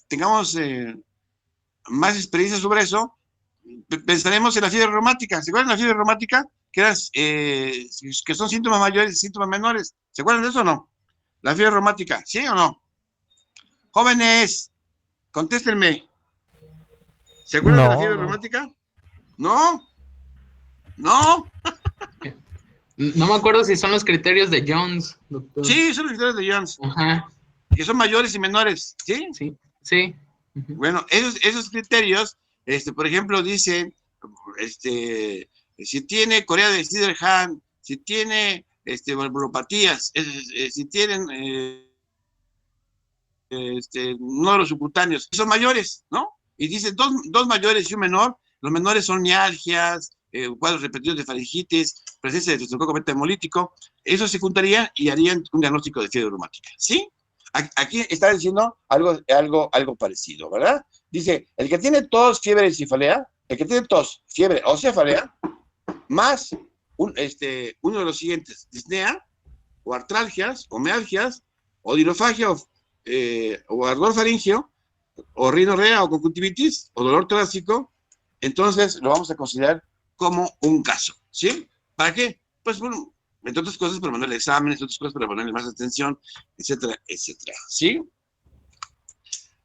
tengamos más experiencia sobre eso, pensaremos en la fiebre reumática. ¿Se acuerdan de la fiebre reumática? Que son síntomas mayores y síntomas menores. ¿Se acuerdan de eso o no? La fiebre reumática, ¿sí o no? Jóvenes, contéstenme. ¿Se acuerdan de la fiebre reumática? ¿No? ¿No? No me acuerdo si son los criterios de Jones, doctor. Sí, son los criterios de Jones. Ajá. Que son mayores y menores, ¿sí? Sí, sí. Bueno, esos criterios, por ejemplo, dicen, si tiene Corea de Siderhand, si tiene valvulopatías, si tienen nódulos subcutáneos, son mayores, ¿no? Y dice dos mayores y un menor. Los menores son mialgias, cuadros repetidos de faringitis, presencia de estreptococo beta hemolítico. Eso se juntarían y harían un diagnóstico de fiebre reumática, ¿sí? Aquí está diciendo algo parecido, ¿verdad? Dice, el que tiene tos, fiebre y cefalea, el que tiene tos, fiebre o cefalea, más uno de los siguientes: disnea, o artralgias, o mialgias, o dirofagia, o ardor faringio, o rinorrea, o conjuntivitis, o dolor torácico, entonces lo vamos a considerar como un caso, ¿sí? ¿Para qué? Pues bueno, entre otras cosas, para ponerle exámenes, entre otras cosas, para ponerle más atención, etcétera, etcétera, ¿sí?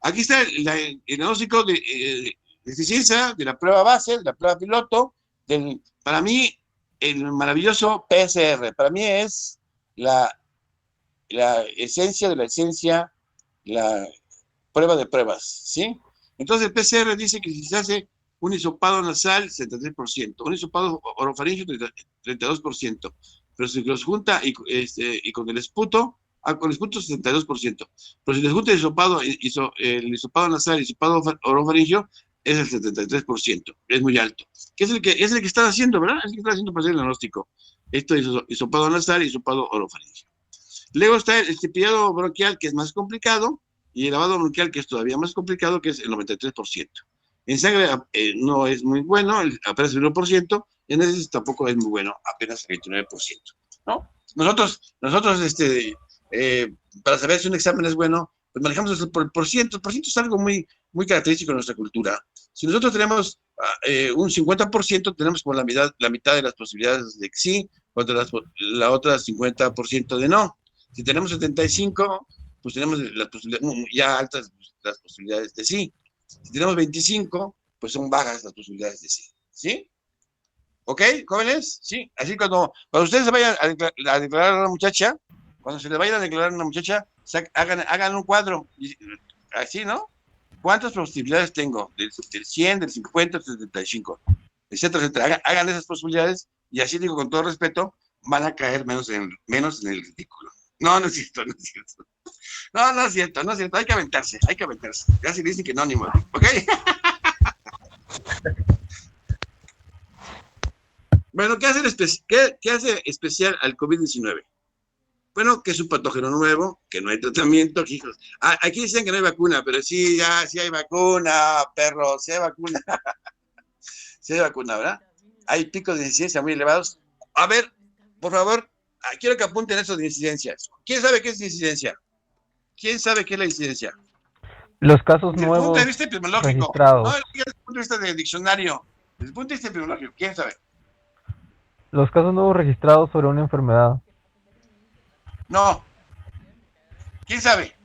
Aquí está el diagnóstico de eficiencia de la prueba base, de la prueba piloto, para mí, el maravilloso PCR. Para mí es la esencia de la esencia, la prueba de pruebas, ¿sí? Entonces el PCR dice que si se hace un hisopado nasal, 73%, un hisopado orofaringio, 32%, pero si los junta y con el esputo, con el esputo 62%, pero si les junta el hisopado nasal y el hisopado orofaringio, es el 73%, es muy alto. Que es el que están haciendo, ¿verdad? Es el que está haciendo para hacer el diagnóstico. Esto es hisopado nasal y hisopado orofaringio. Luego está el cepillado bronquial, que es más complicado, y el lavado bronquial, que es todavía más complicado, que es el 93%. En sangre no es muy bueno, apenas el 1%, y en ese tampoco es muy bueno, apenas el 29%, ¿no? Nosotros para saber si un examen es bueno, pues manejamos el porciento. El porciento es algo muy, muy característico de nuestra cultura. Si nosotros tenemos un 50%, tenemos como la mitad de las posibilidades de que sí, contra la otra 50% de no. Si tenemos 75, pues tenemos ya altas las posibilidades de sí. Si tenemos 25, pues son bajas las posibilidades de sí. ¿Sí? ¿Ok, jóvenes? Sí. Así cuando ustedes se vayan a declarar a una muchacha, cuando se le vayan a declarar a una muchacha, hagan un cuadro. Así, ¿no? ¿Cuántas posibilidades tengo? Del 100, del 50, del 75, etcétera, etcétera. Hagan esas posibilidades y así digo con todo respeto, van a caer menos en el ridículo. No es cierto, no es cierto. No es cierto, hay que aventarse. Ya se dicen que no, ni modo, ¿ok? Bueno, ¿qué hace especial al COVID-19? Bueno, que es un patógeno nuevo, que no hay tratamiento, hijos. Aquí dicen que no hay vacuna, pero sí hay vacuna, perro, sí hay vacuna. Sí hay vacuna, ¿verdad? Hay picos de incidencia muy elevados. A ver, por favor, quiero que apunten eso de incidencias. ¿Quién sabe qué es incidencia? ¿Quién sabe qué es la incidencia? Los casos Desde el nuevos punto de vista epidemiológico, registrados. no desde el punto de vista del diccionario, desde el punto de vista epidemiológico, ¿quién sabe? Los casos nuevos registrados sobre una enfermedad. No. ¿Quién sabe?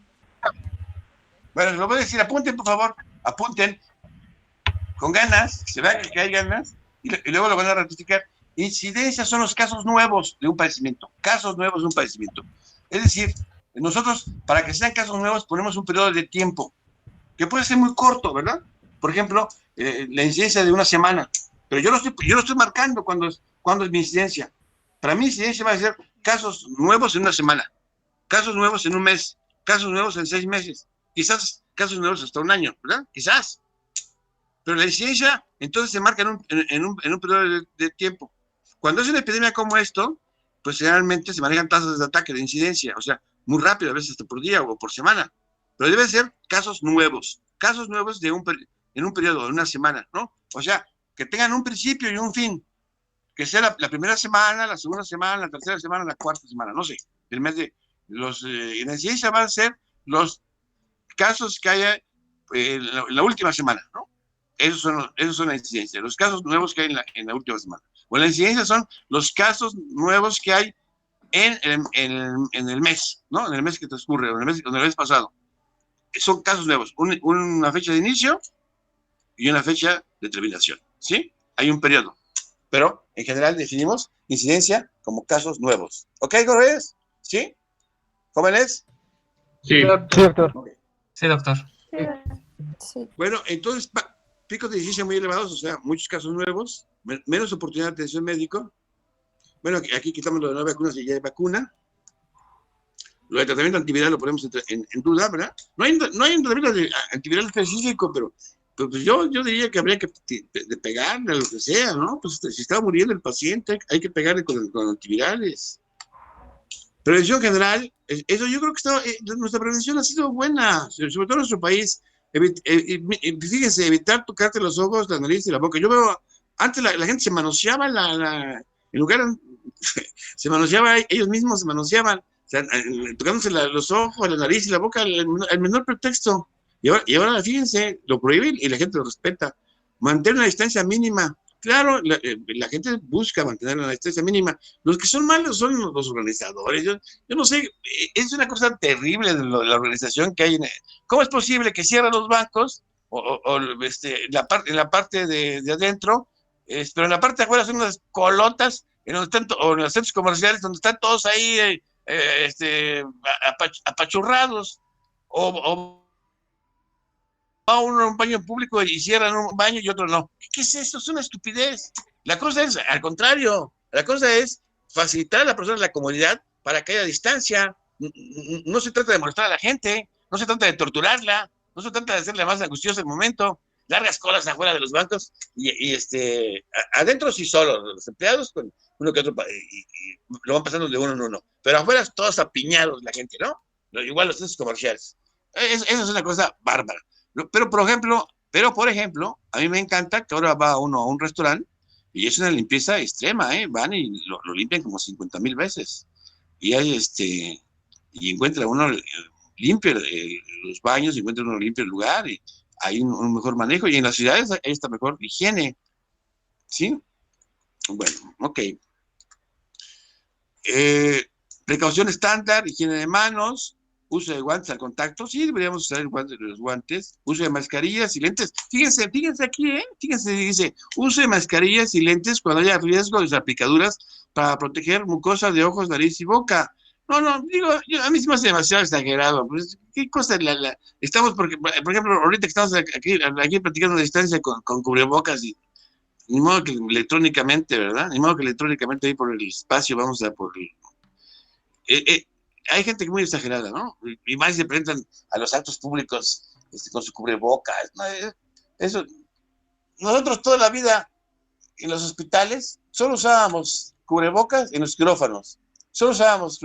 Bueno, lo voy a decir, apunten, por favor. apunten con ganas, se vea que hay ganas, y luego lo van a ratificar. Incidencias son los casos nuevos de un padecimiento, casos nuevos de un padecimiento. Es decir, nosotros, para que sean casos nuevos, ponemos un periodo de tiempo, que puede ser muy corto, ¿verdad? Por ejemplo, la incidencia de una semana, pero yo lo estoy marcando cuando es mi incidencia. Para mí, incidencia va a ser casos nuevos en una semana, casos nuevos en un mes, casos nuevos en 6 meses, quizás casos nuevos hasta un año, ¿verdad? Quizás. Pero la incidencia, entonces, se marca en un periodo de tiempo. Cuando es una epidemia como esto, pues generalmente se manejan tasas de ataque, de incidencia, o sea, muy rápido, a veces hasta por día o por semana. Pero deben ser casos nuevos en un periodo, de una semana, ¿no? O sea, que tengan un principio y un fin. Que sea la primera semana, la segunda semana, la tercera semana, la cuarta semana, no sé. El mes de la incidencia van a ser los casos que haya la última semana, ¿no? Esos son la incidencia, los casos nuevos que hay en la última semana. O la incidencia son los casos nuevos que hay en el mes, ¿no? En el mes que transcurre, o en el mes pasado. Son casos nuevos, una fecha de inicio y una fecha de terminación, ¿sí? Hay un periodo, pero en general definimos incidencia como casos nuevos. ¿Ok, Correas? ¿Sí? ¿Jóvenes? Sí, doctor. Sí, doctor. Sí. Bueno, entonces, picos de incidencia muy elevados, o sea, muchos casos nuevos, menos oportunidad de atención médico. Bueno, aquí quitamos lo de no vacunas y ya hay vacuna. Lo de tratamiento antiviral lo ponemos en duda, ¿verdad? No hay un tratamiento antiviral específico, pero pues yo diría que habría que de pegarle a lo que sea, ¿no? Pues si está muriendo el paciente, hay que pegarle con antivirales. Prevención general, eso yo creo que nuestra prevención ha sido buena, sobre todo en nuestro país. Fíjense, evitar tocarte los ojos, la nariz y la boca. Yo veo, antes la gente se manoseaba en lugar, se manoseaba, ellos mismos se manoseaban, o sea, tocándose los ojos, la nariz y la boca, el menor pretexto. Y ahora, fíjense, lo prohíben y la gente lo respeta. Mantener una distancia mínima. Claro, la gente busca mantener una distancia mínima. Los que son malos son los organizadores. Yo no sé, es una cosa terrible de la organización que hay. ¿Cómo es posible que cierren los bancos en la parte de adentro, pero en la parte de afuera son unas colotas o en los centros comerciales donde están todos ahí apachurrados? O va uno a un baño público y cierran un baño y otro no. ¿Qué es eso? Es una estupidez. La cosa es, al contrario, la cosa es facilitar a la persona la comodidad para que haya distancia. No se trata de molestar a la gente, no se trata de torturarla, no se trata de hacerle más angustioso el momento. Largas colas afuera de los bancos y adentro sí solo, los empleados con uno que otro, y lo van pasando de uno en uno. Pero afuera todos apiñados la gente, ¿no? Igual los centros comerciales. Eso es una cosa bárbara. Pero, por ejemplo, a mí me encanta que ahora va uno a un restaurante y es una limpieza extrema, ¿eh? Van y lo limpian como 50,000 veces. Y y encuentra uno limpio los baños, encuentra uno limpio el lugar, y hay un mejor manejo, y en las ciudades hay esta mejor higiene. ¿Sí? Bueno, ok. Precaución estándar, higiene de manos, uso de guantes al contacto, sí, deberíamos usar los guantes, uso de mascarillas y lentes. Fíjense aquí, fíjense, dice, uso de mascarillas y lentes cuando haya riesgo de salpicaduras para proteger mucosas de ojos, nariz y boca. No, digo, a mí se me hace demasiado exagerado. Pues, ¿qué cosa? Estamos, por ejemplo, ahorita que estamos aquí platicando a distancia con cubrebocas, y ni modo que electrónicamente, ¿verdad? Ni modo que electrónicamente ahí por el espacio vamos a por hay gente muy exagerada, ¿no? Y más se presentan a los actos públicos con su cubrebocas, ¿no? Eso. Nosotros toda la vida en los hospitales solo usábamos cubrebocas en los quirófanos, solo usábamos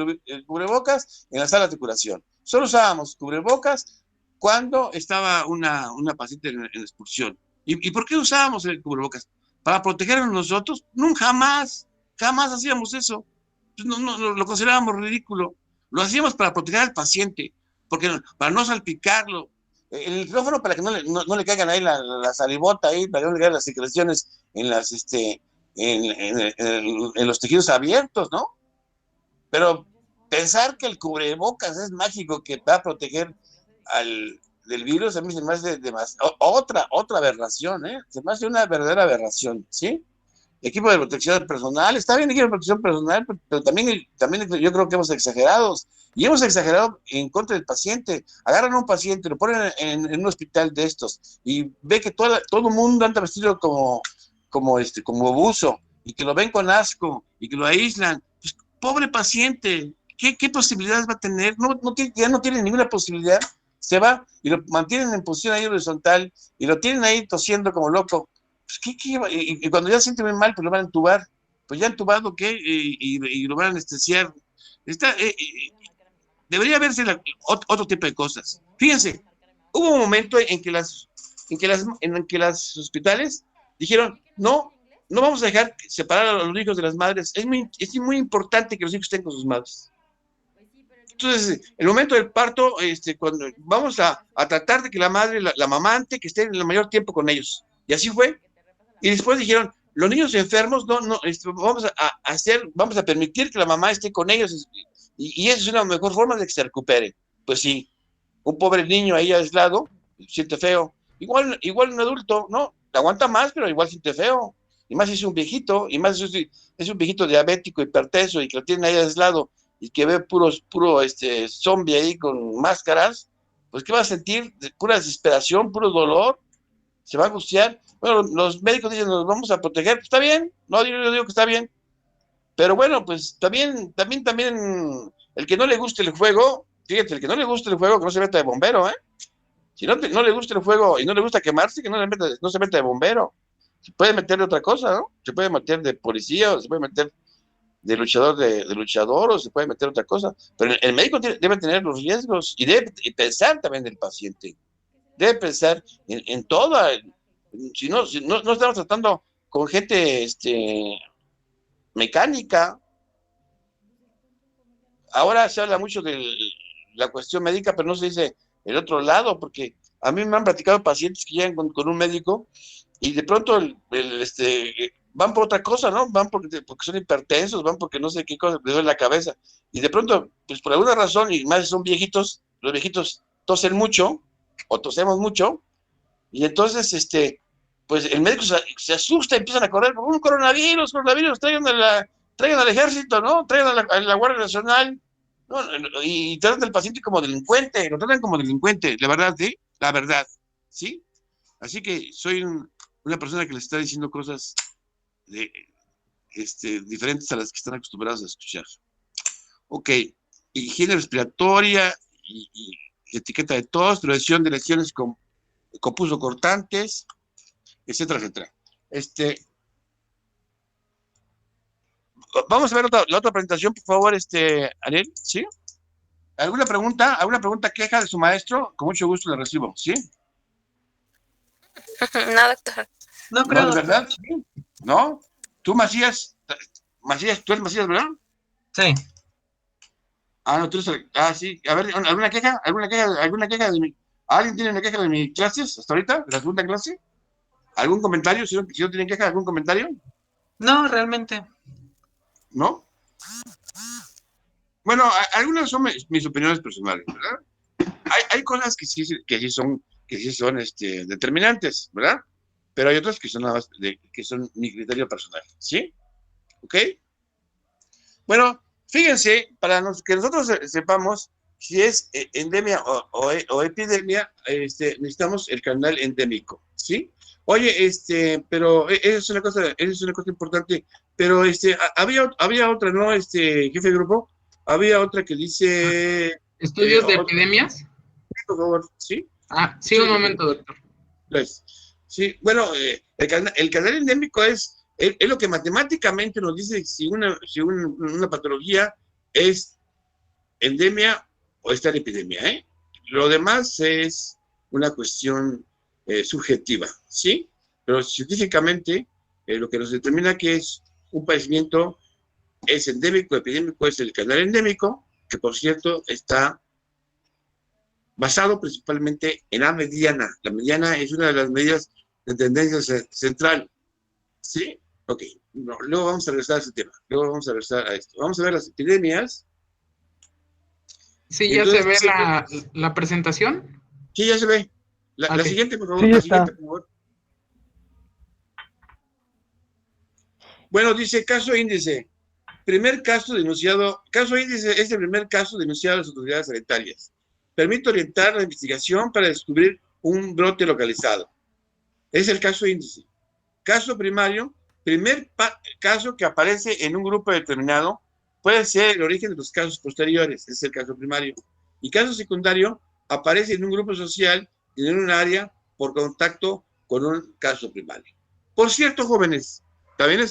cubrebocas en las salas de curación, solo usábamos cubrebocas cuando estaba una paciente en expulsión. ¿Y por qué usábamos el cubrebocas? ¿Para protegernos nosotros? Nunca, jamás hacíamos eso. No, lo considerábamos ridículo. Lo hacíamos para proteger al paciente, para no salpicarlo. El micrófono para que no le caigan ahí la salivota ahí, para que no le caigan las secreciones en los tejidos abiertos, ¿no? Pero pensar que el cubrebocas es mágico, que va a proteger del virus, a mí se me hace otra aberración, se me hace una verdadera aberración, ¿sí? Equipo de protección personal, está bien equipo de protección personal, pero también yo creo que hemos exagerado, y hemos exagerado en contra del paciente. Agarran a un paciente, lo ponen en un hospital de estos, y ve que todo el mundo anda vestido como buzo, y que lo ven con asco, y que lo aíslan. Pues, pobre paciente, ¿qué posibilidades va a tener? Ya no tiene ninguna posibilidad. Se va y lo mantienen en posición ahí horizontal, y lo tienen ahí tosiendo como loco. Pues, y cuando ya siente muy mal, pues lo van a entubar. Pues ya entubado, ¿qué? Y lo van a anestesiar. Debería verse otro tipo de cosas. Fíjense, hubo un momento en que las hospitales dijeron, no vamos a dejar separar a los hijos de las madres. Es muy importante que los hijos estén con sus madres. Entonces, el momento del parto, cuando vamos a tratar de que la madre, la mamante, que esté el mayor tiempo con ellos. Y así fue. Y después dijeron, los niños enfermos, vamos a permitir que la mamá esté con ellos, y esa es una mejor forma de que se recupere. Pues sí, un pobre niño ahí aislado, siente feo. Igual un adulto, ¿no? Aguanta más, pero igual siente feo. Y más si es un viejito, y más si es un viejito diabético, hipertenso, y que lo tienen ahí aislado, y que ve puro zombie ahí con máscaras, pues ¿qué va a sentir? Pura desesperación, puro dolor, se va a angustiar. Bueno, los médicos dicen, nos vamos a proteger, pues está bien, no, yo digo que está bien, pero bueno, pues también, el que no le guste el fuego, fíjate, el que no le guste el fuego, que no se meta de bombero, si no le gusta el fuego y no le gusta quemarse, que no se meta de bombero, se puede meter de otra cosa, ¿no? Se puede meter de policía, o se puede meter de luchador, o se puede meter otra cosa, pero el médico debe tener los riesgos, y debe pensar también del paciente, debe pensar en toda. Si no estamos tratando con gente mecánica. Ahora se habla mucho de la cuestión médica, pero no se dice el otro lado, porque a mí me han platicado pacientes que llegan con un médico y de pronto van por otra cosa, ¿no? Van porque son hipertensos, van porque no sé qué cosa les duele la cabeza, y de pronto, pues por alguna razón, y más son viejitos, los viejitos tosen mucho, o tosemos mucho, y entonces, pues el médico se asusta y empiezan a correr, un coronavirus, traigan al ejército, ¿no? Traigan a la Guardia Nacional, ¿no? Y tratan al paciente como delincuente, lo tratan como delincuente, la verdad, ¿sí? La verdad, ¿sí? Así que soy una persona que les está diciendo cosas diferentes a las que están acostumbrados a escuchar. Ok, higiene respiratoria y etiqueta de tos, prevención de lesiones con cortantes, etcétera, etcétera. Vamos a ver la otra presentación, por favor, Ariel, ¿sí? ¿Alguna pregunta, queja de su maestro? Con mucho gusto la recibo, ¿sí? No, doctor. No creo. ¿No, de verdad? ¿Sí? ¿No? ¿Tú, Macías? ¿Tú eres Macías, verdad? Sí. No, tú eres... sí. A ver, ¿alguna queja? ¿Alguna queja de mi... ¿Alguien tiene una queja de mis clases hasta ahorita? ¿De la segunda clase? ¿Algún comentario? Si no tienen queja, ¿algún comentario? No, realmente. ¿No? Bueno, algunas son mis opiniones personales, ¿verdad? Hay cosas que sí son determinantes, ¿verdad? Pero hay otras que son nada más que son mi criterio personal, ¿sí? ¿Ok? Bueno, fíjense, para que nosotros sepamos si es endemia o epidemia, necesitamos el canal endémico, ¿sí? Oye, pero esa es una cosa importante, pero había otra, ¿no? Jefe de grupo, había otra que dice... ¿Estudios de epidemias? Por favor, ¿sí? Sí, un momento, doctor. Pues, sí, bueno, el canal endémico es lo que matemáticamente nos dice si una patología es endemia o está en epidemia, ¿eh? Lo demás es una cuestión subjetiva, ¿sí? Pero científicamente lo que nos determina que es un padecimiento es endémico, epidémico, es el canal endémico, que por cierto está basado principalmente en la mediana. La mediana es una de las medidas de tendencia central, ¿sí? Ok, luego vamos a regresar a ese tema, luego vamos a regresar a esto. Vamos a ver las epidemias. Sí, ya entonces, se ve la presentación. Sí, ya se ve. La Ok. siguiente, por favor. Sí, La está. siguiente, por favor. Bueno, dice caso índice. Primer caso denunciado. Caso índice es el primer caso denunciado a las autoridades sanitarias. Permite orientar la investigación para descubrir un brote localizado. Es el caso índice. Caso primario, caso que aparece en un grupo determinado, puede ser el origen de los casos posteriores, es el caso primario. Y caso secundario, aparece en un grupo social y en un área por contacto con un caso primario. Por cierto, jóvenes, también les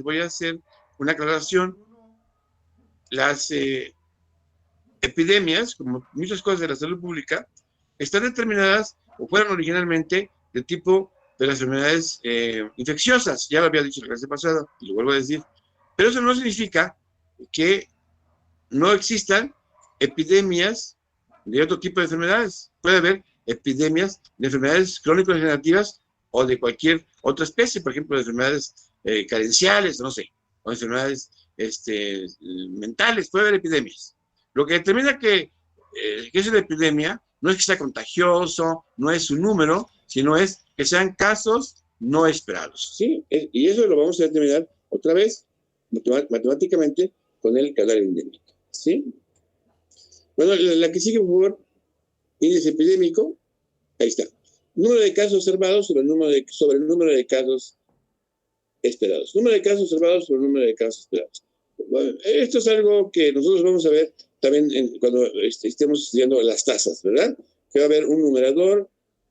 voy a hacer una aclaración. Las epidemias, como muchas cosas de la salud pública, están determinadas o fueron originalmente del tipo de las enfermedades infecciosas. Ya lo había dicho la clase pasada y lo vuelvo a decir. Pero eso no significa que no existan epidemias de otro tipo de enfermedades. Puede haber epidemias de enfermedades crónico-degenerativas o de cualquier otra especie, por ejemplo, de enfermedades carenciales, no sé, o enfermedades mentales, puede haber epidemias. Lo que determina que es una epidemia no es que sea contagioso, no es su número, sino es que sean casos no esperados. ¿Sí? Y eso lo vamos a determinar otra vez matemáticamente con el calendario endémico. ¿Sí? Bueno, la que sigue, por favor, índice epidémico, ahí está. Número de casos observados sobre el número de casos esperados. Número de casos observados sobre el número de casos esperados. Bueno, esto es algo que nosotros vamos a ver también cuando estemos estudiando las tasas, ¿verdad? Que va a haber un numerador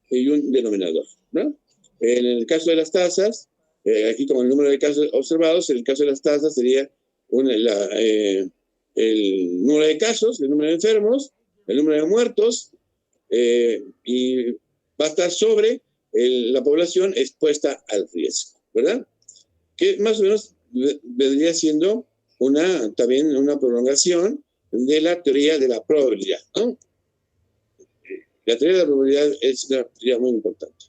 y un denominador, ¿no? En el caso de las tasas, aquí como el número de casos observados, en el caso de las tasas sería el número de casos, el número de enfermos, el número de muertos, y va a estar sobre la población expuesta al riesgo, ¿verdad? Que más o menos vendría siendo también una prolongación de la teoría de la probabilidad, ¿no? La teoría de la probabilidad es una teoría muy importante.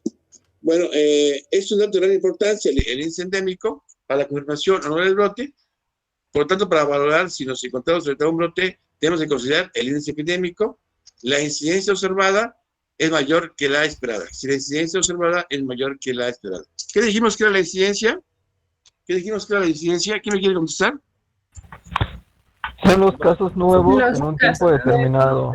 Bueno, es un dato de gran importancia el índice endémico para la confirmación o no del brote. Por lo tanto, para valorar si nos encontramos frente a un brote, tenemos que considerar el índice epidémico. La incidencia observada es mayor que la esperada. Si la incidencia observada es mayor que la esperada. ¿Qué dijimos que era la incidencia? ¿Qué dijimos que era la incidencia? ¿Quién me quiere contestar? Son los casos nuevos en un tiempo determinado.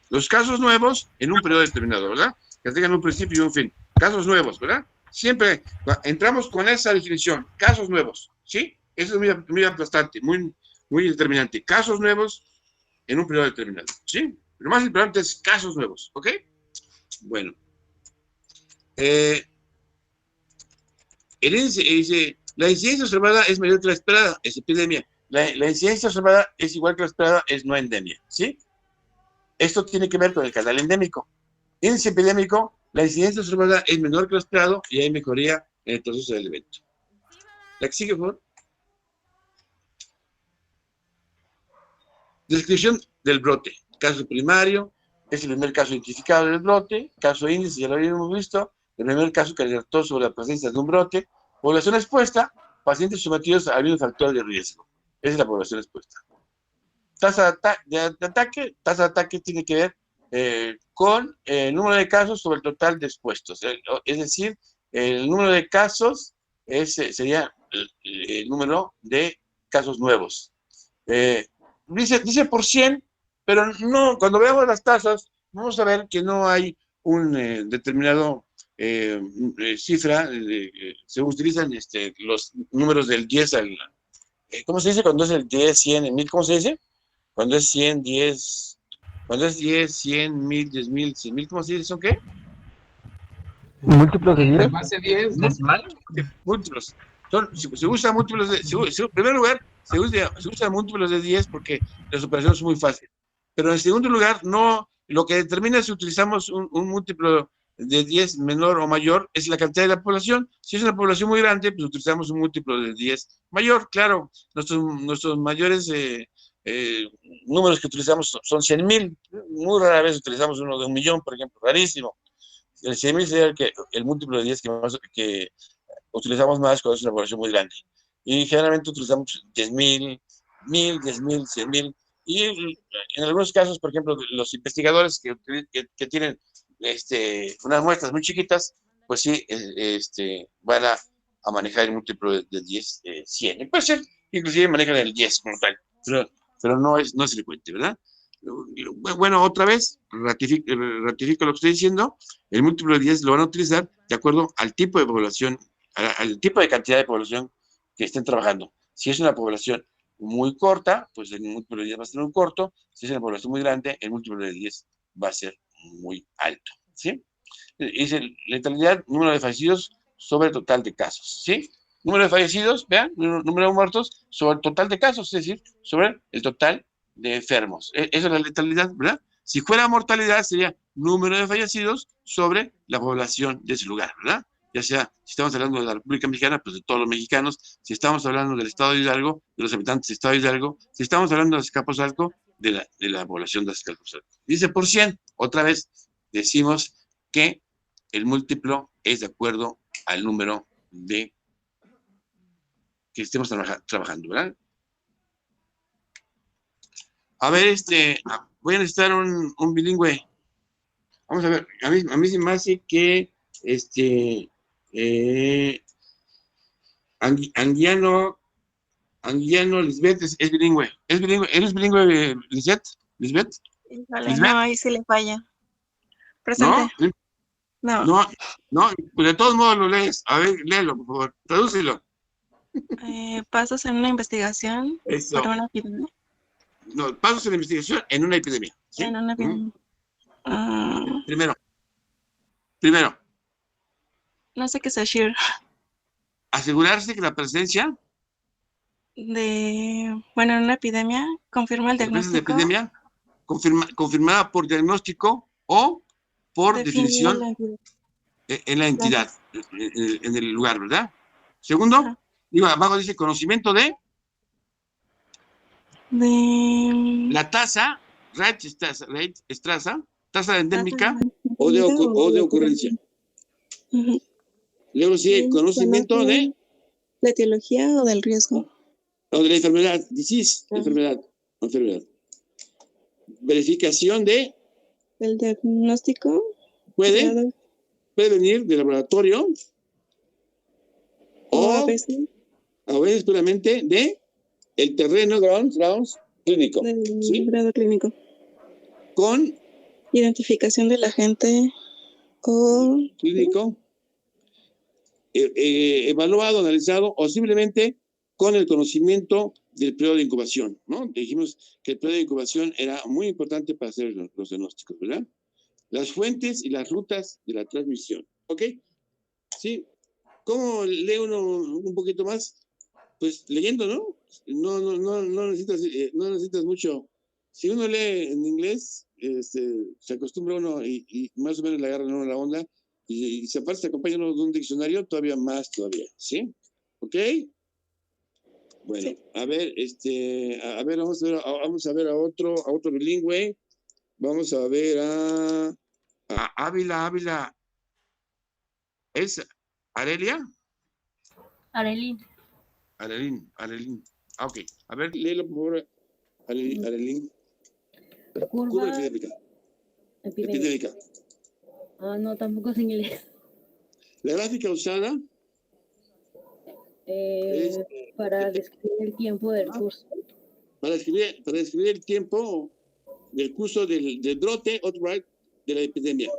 Los casos nuevos en un periodo determinado, ¿verdad? Que tengan un principio y un fin. Casos nuevos, ¿verdad? Siempre entramos con esa definición. Casos nuevos, ¿sí? Eso es muy aplastante, muy determinante. Casos nuevos en un periodo determinado, ¿sí? Lo más importante es casos nuevos, ¿ok? Bueno. La incidencia observada es mayor que la esperada, es epidemia. La incidencia observada es igual que la esperada, es no endemia, ¿sí? Esto tiene que ver con el canal endémico. Índice epidémico, la incidencia observada es menor que lo esperado y hay mejoría en el proceso del evento. La que sigue, por favor. Descripción del brote. Caso primario, es el primer caso identificado del brote. Caso índice, ya lo habíamos visto. El primer caso que alertó sobre la presencia de un brote. Población expuesta, pacientes sometidos a algún factor de riesgo. Esa es la población expuesta. Tasa de ataque tiene que ver con el número de casos sobre el total de expuestos. Es decir, el número de casos sería el número de casos nuevos. Dice por 100, pero no, cuando veamos las tasas, vamos a ver que no hay un determinado cifra. Se utilizan los números del 10 al... ¿Cómo se dice cuando es el 10, 100, el 1000? ¿Cómo se dice? Cuando es 100, 10... Cuando es 10, 100, 1000, 10,000, 100,000, ¿cómo se dice? ¿Son qué? ¿Múltiplos de 10? Base 10, ¿Decimal? Múltiplos. Se usa múltiplos de... en primer lugar, se usa múltiplos de 10 porque las operaciones son muy fáciles. Pero en segundo lugar, no, lo que determina si utilizamos un múltiplo de 10 menor o mayor es la cantidad de la población. Si es una población muy grande, pues utilizamos un múltiplo de 10 mayor. Claro, nuestros mayores números que utilizamos son 100,000. Muy rara vez utilizamos uno de 1,000,000, por ejemplo, rarísimo. El 100,000 sería el múltiplo de 10 que utilizamos más cuando es una población muy grande. Y generalmente utilizamos 10,000, 1,000, 10,000, 100,000, Y en algunos casos, por ejemplo, los investigadores que tienen unas muestras muy chiquitas, pues sí, van a manejar el múltiplo de 10, 100. Y puede ser, inclusive manejan el 10 como tal, pero no es frecuente, ¿verdad? Bueno, otra vez, ratifico lo que estoy diciendo, el múltiplo de 10 lo van a utilizar de acuerdo al tipo de población, al tipo de cantidad de población que estén trabajando. Si es una población muy corta, pues el múltiplo de 10 va a ser muy corto. Si es una población muy grande, el múltiplo de 10 va a ser muy alto, ¿sí? Dice letalidad, número de fallecidos sobre total de casos, ¿sí? Número de fallecidos, vean, número de muertos sobre el total de casos, es decir, sobre el total de enfermos. Eso es la letalidad, ¿verdad? Si fuera mortalidad, sería número de fallecidos sobre la población de ese lugar, ¿verdad? Ya sea, si estamos hablando de la República Mexicana, pues de todos los mexicanos. Si estamos hablando del Estado de Hidalgo, de los habitantes del Estado de Hidalgo. Si estamos hablando de Azcapotzalco, de la población de Azcapotzalco. Dice por 100, otra vez decimos que el múltiplo es de acuerdo al número de que estemos trabajando, ¿verdad? A ver, voy a necesitar un bilingüe. Vamos a ver, a mí se me hace que Anguiano Lisbeth es bilingüe. ¿Es bilingüe? ¿Eres bilingüe, Lisbeth? ¿Lisbeth? Vale, no, ahí sí le falla. ¿No? Presente. No, pues de todos modos lo lees. A ver, léelo, por favor. Tradúcelo. Pasos en una investigación Eso. para una epidemia. No, pasos en la investigación en una epidemia. ¿Sí? En una epidemia. Primero. No sé qué es Ashir. Asegurarse que la presencia En una epidemia confirma el diagnóstico. de epidemia confirmada por diagnóstico o por definición en la entidad, en el lugar, ¿verdad? Segundo, abajo dice conocimiento de la tasa, tasa endémica o de ocurrencia. Luego sigue conocimiento de la etiología o del riesgo. O de la enfermedad, disease, enfermedad. Verificación de el diagnóstico. Puede venir del laboratorio o a veces puramente de el terreno grounds clínico. Del grado clínico. Con identificación del agente o clínico evaluado, analizado o simplemente con el conocimiento del periodo de incubación, ¿no? Dijimos que el periodo de incubación era muy importante para hacer los diagnósticos, ¿verdad? Las fuentes y las rutas de la transmisión, ¿ok? ¿Sí? ¿Cómo lee uno un poquito más? Pues leyendo, ¿no? No necesitas mucho. Si uno lee en inglés, se acostumbra uno y más o menos le agarra uno la onda y si aparte se acompaña uno de un diccionario, todavía, ¿sí? ¿Ok? Bueno, sí. A ver, vamos a ver a otro bilingüe. Vamos a ver a Ávila. ¿Es Arelia? Arelín. Ok. A ver, léelo por favor, Arelín. Curva epidémica. No, tampoco es inglés. La gráfica usada para describir el tiempo del curso. Para describir el tiempo del curso del brote outbreak de la epidemia.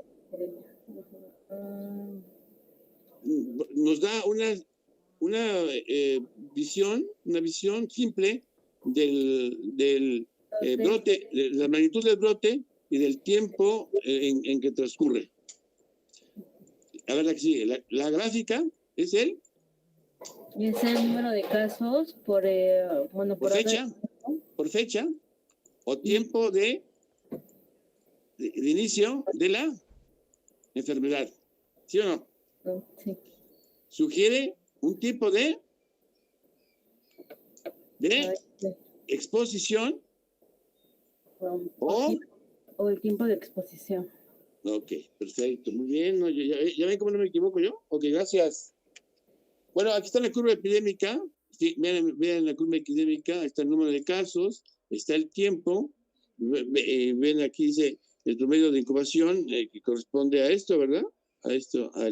Nos da una visión simple del brote, de la magnitud del brote y del tiempo en que transcurre. A ver la que sigue. La gráfica es el número de casos por fecha o tiempo de inicio de la enfermedad. ¿Sí o no? Sí. Sugiere un tipo de exposición o el tiempo de exposición. Ok, perfecto, muy bien. ¿Ya ven cómo no me equivoco yo? Ok, gracias. Bueno, aquí está la curva epidémica. Sí, vean la curva epidémica, está el número de casos, está el tiempo, ven aquí dice el promedio de incubación que corresponde a esto, ¿verdad? A esto, a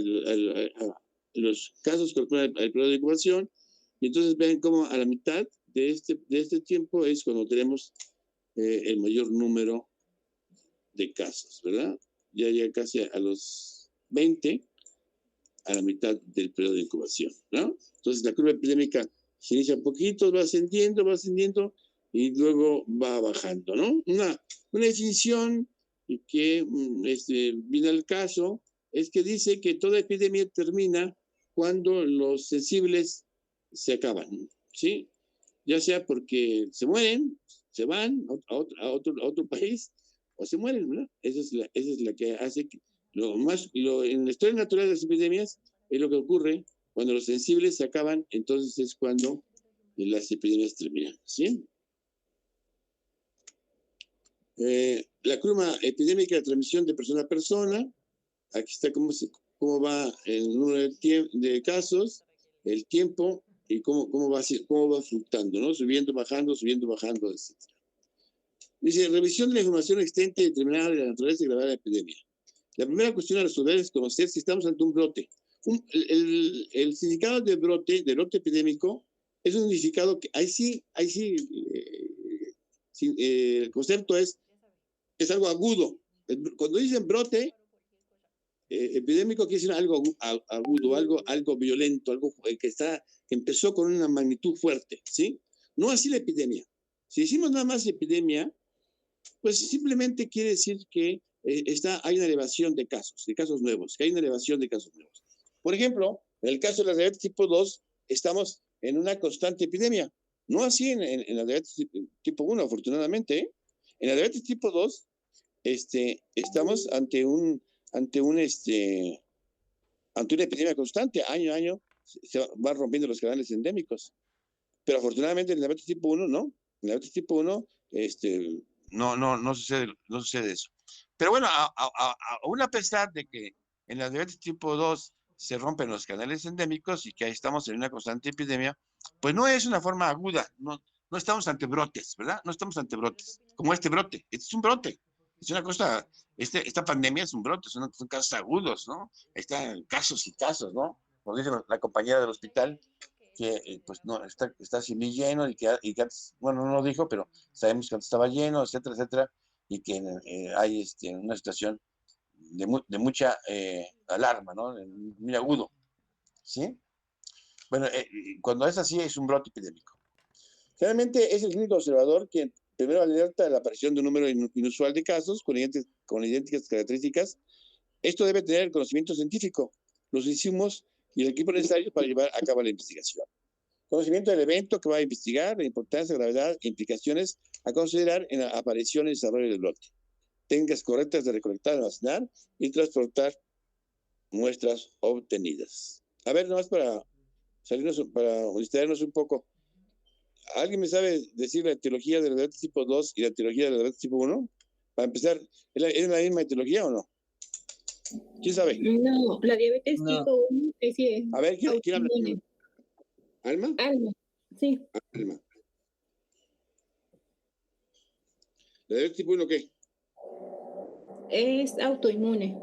los casos corresponden al periodo de incubación, y entonces ven cómo a la mitad de este tiempo es cuando tenemos el mayor número de casos, ¿verdad? Ya llega casi a los 20, a la mitad del periodo de incubación, ¿no? Entonces la curva epidémica se inicia un poquito, va ascendiendo, y luego va bajando, ¿no? Una definición que viene al caso es que dice que toda epidemia termina cuando los sensibles se acaban, ¿sí? Ya sea porque se mueren, se van a otro país, o se mueren, ¿verdad? Esa es la que hace que en la historia natural de las epidemias es lo que ocurre cuando los sensibles se acaban, entonces es cuando las epidemias terminan, ¿sí? La curva epidémica de transmisión de persona a persona, aquí está cómo va el número de casos, el tiempo y cómo va fluctuando, ¿no? Subiendo, bajando, etc. Dice, revisión de la información existente y determinada de la naturaleza y gravedad de la epidemia. La primera cuestión a resolver es conocer si estamos ante un brote. El significado de brote epidémico, es un significado que ahí sí, el concepto es algo agudo. Cuando dicen brote epidémico, quiere decir algo agudo, algo violento, algo que empezó con una magnitud fuerte, ¿sí? No así la epidemia. Si decimos nada más epidemia, pues simplemente quiere decir que hay una elevación de casos nuevos, que hay una elevación de casos nuevos. Por ejemplo, en el caso de la diabetes tipo 2, estamos en una constante epidemia. No así en la diabetes tipo 1, afortunadamente, ¿eh? En la diabetes tipo 2, estamos ante una epidemia constante. Año a año se van rompiendo los canales endémicos. Pero afortunadamente en la diabetes tipo 1, no. En la diabetes tipo 1, no sucede eso. Pero bueno, aún a pesar de que en la diabetes tipo 2 se rompen los canales endémicos y que ahí estamos en una constante epidemia, pues no es una forma aguda, no estamos ante brotes, ¿verdad? No estamos ante brotes, como este brote. Este es un brote. Es una cosa, esta pandemia es un brote, son casos agudos, ¿no? Están casos y casos, ¿no? Como dice la compañera del hospital, que pues no, está semi lleno y que antes, bueno, no lo dijo, pero sabemos que antes estaba lleno, etcétera, etcétera, y que hay una situación de mucha alarma, ¿no? Muy agudo, ¿sí? Bueno, cuando es así, es un brote epidémico. Generalmente es el clínico observador quien primero alerta de la aparición de un número inusual de casos con idénticas características. Esto debe tener el conocimiento científico, los insumos y el equipo necesario para llevar a cabo la investigación. Conocimiento del evento que va a investigar, la importancia, gravedad e implicaciones a considerar en la aparición y desarrollo del brote. Técnicas correctas de recolectar, almacenar y transportar muestras obtenidas. A ver, nomás para distraernos un poco. ¿Alguien me sabe decir la etiología de la diabetes tipo 2 y la etiología de la diabetes tipo 1? Para empezar, ¿es la misma etiología o no? ¿Quién sabe? No, la diabetes tipo 1 es a ver, ¿quién habla? ¿Alma? Alma, sí. Alma. ¿La diabetes tipo 1 qué? Es autoinmune.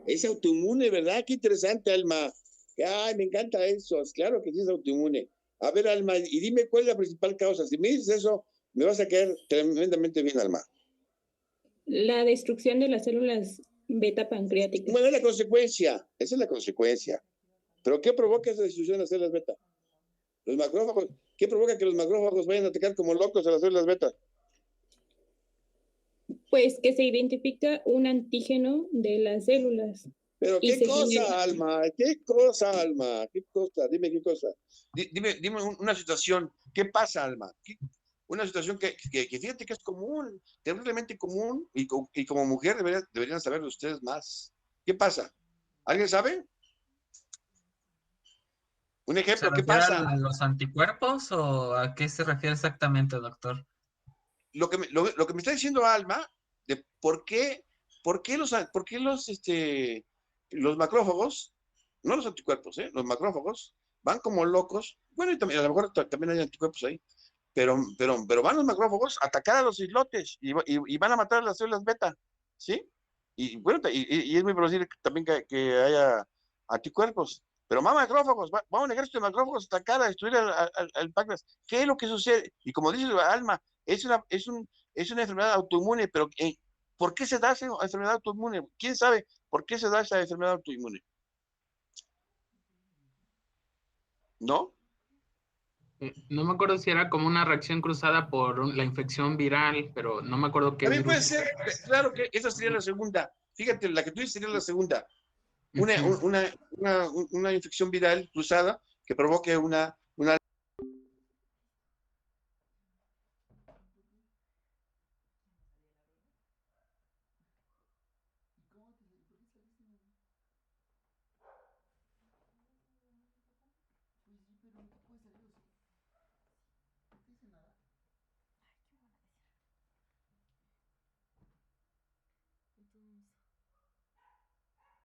Es autoinmune, ¿verdad? Qué interesante, Alma. Ay, me encanta eso. Claro que sí es autoinmune. A ver, Alma, y dime cuál es la principal causa. Si me dices eso, me vas a caer tremendamente bien, Alma. La destrucción de las células beta pancreáticas. Bueno, es la consecuencia. Esa es la consecuencia. ¿Pero qué provoca esa destrucción de las células beta? Los macrófagos. ¿Qué provoca que los macrófagos vayan a atacar como locos a las células beta? Pues que se identifica un antígeno de las células. Pero qué cosa, Alma, qué cosa, Alma, qué cosa, dime qué cosa. Dime una situación, ¿qué pasa, Alma? Una situación que fíjate que es común, terriblemente común, y como mujer deberían saberlo ustedes más. ¿Qué pasa? ¿Alguien sabe? Un ejemplo, ¿qué pasa? ¿A los anticuerpos o a qué se refiere exactamente, doctor? Lo que me está diciendo Alma, de por qué los macrófagos, no los anticuerpos, los macrófagos, van como locos, bueno, y también, a lo mejor también hay anticuerpos ahí, pero van los macrófagos a atacar a los islotes y van a matar a las células beta, ¿sí? Y bueno, y es muy posible también que haya anticuerpos, pero más macrófagos, va un ejército de macrófagos a atacar, a destruir al páncreas. ¿Qué es lo que sucede? Y como dice Alma, es una enfermedad autoinmune, pero ¿por qué se da esa enfermedad autoinmune? ¿Quién sabe por qué se da esa enfermedad autoinmune? ¿No? No me acuerdo si era como una reacción cruzada por la infección viral, pero no me acuerdo qué También virus. puede ser, claro que esa sería la segunda. Fíjate, la que tú dices sería la segunda. Una infección viral cruzada que provoque una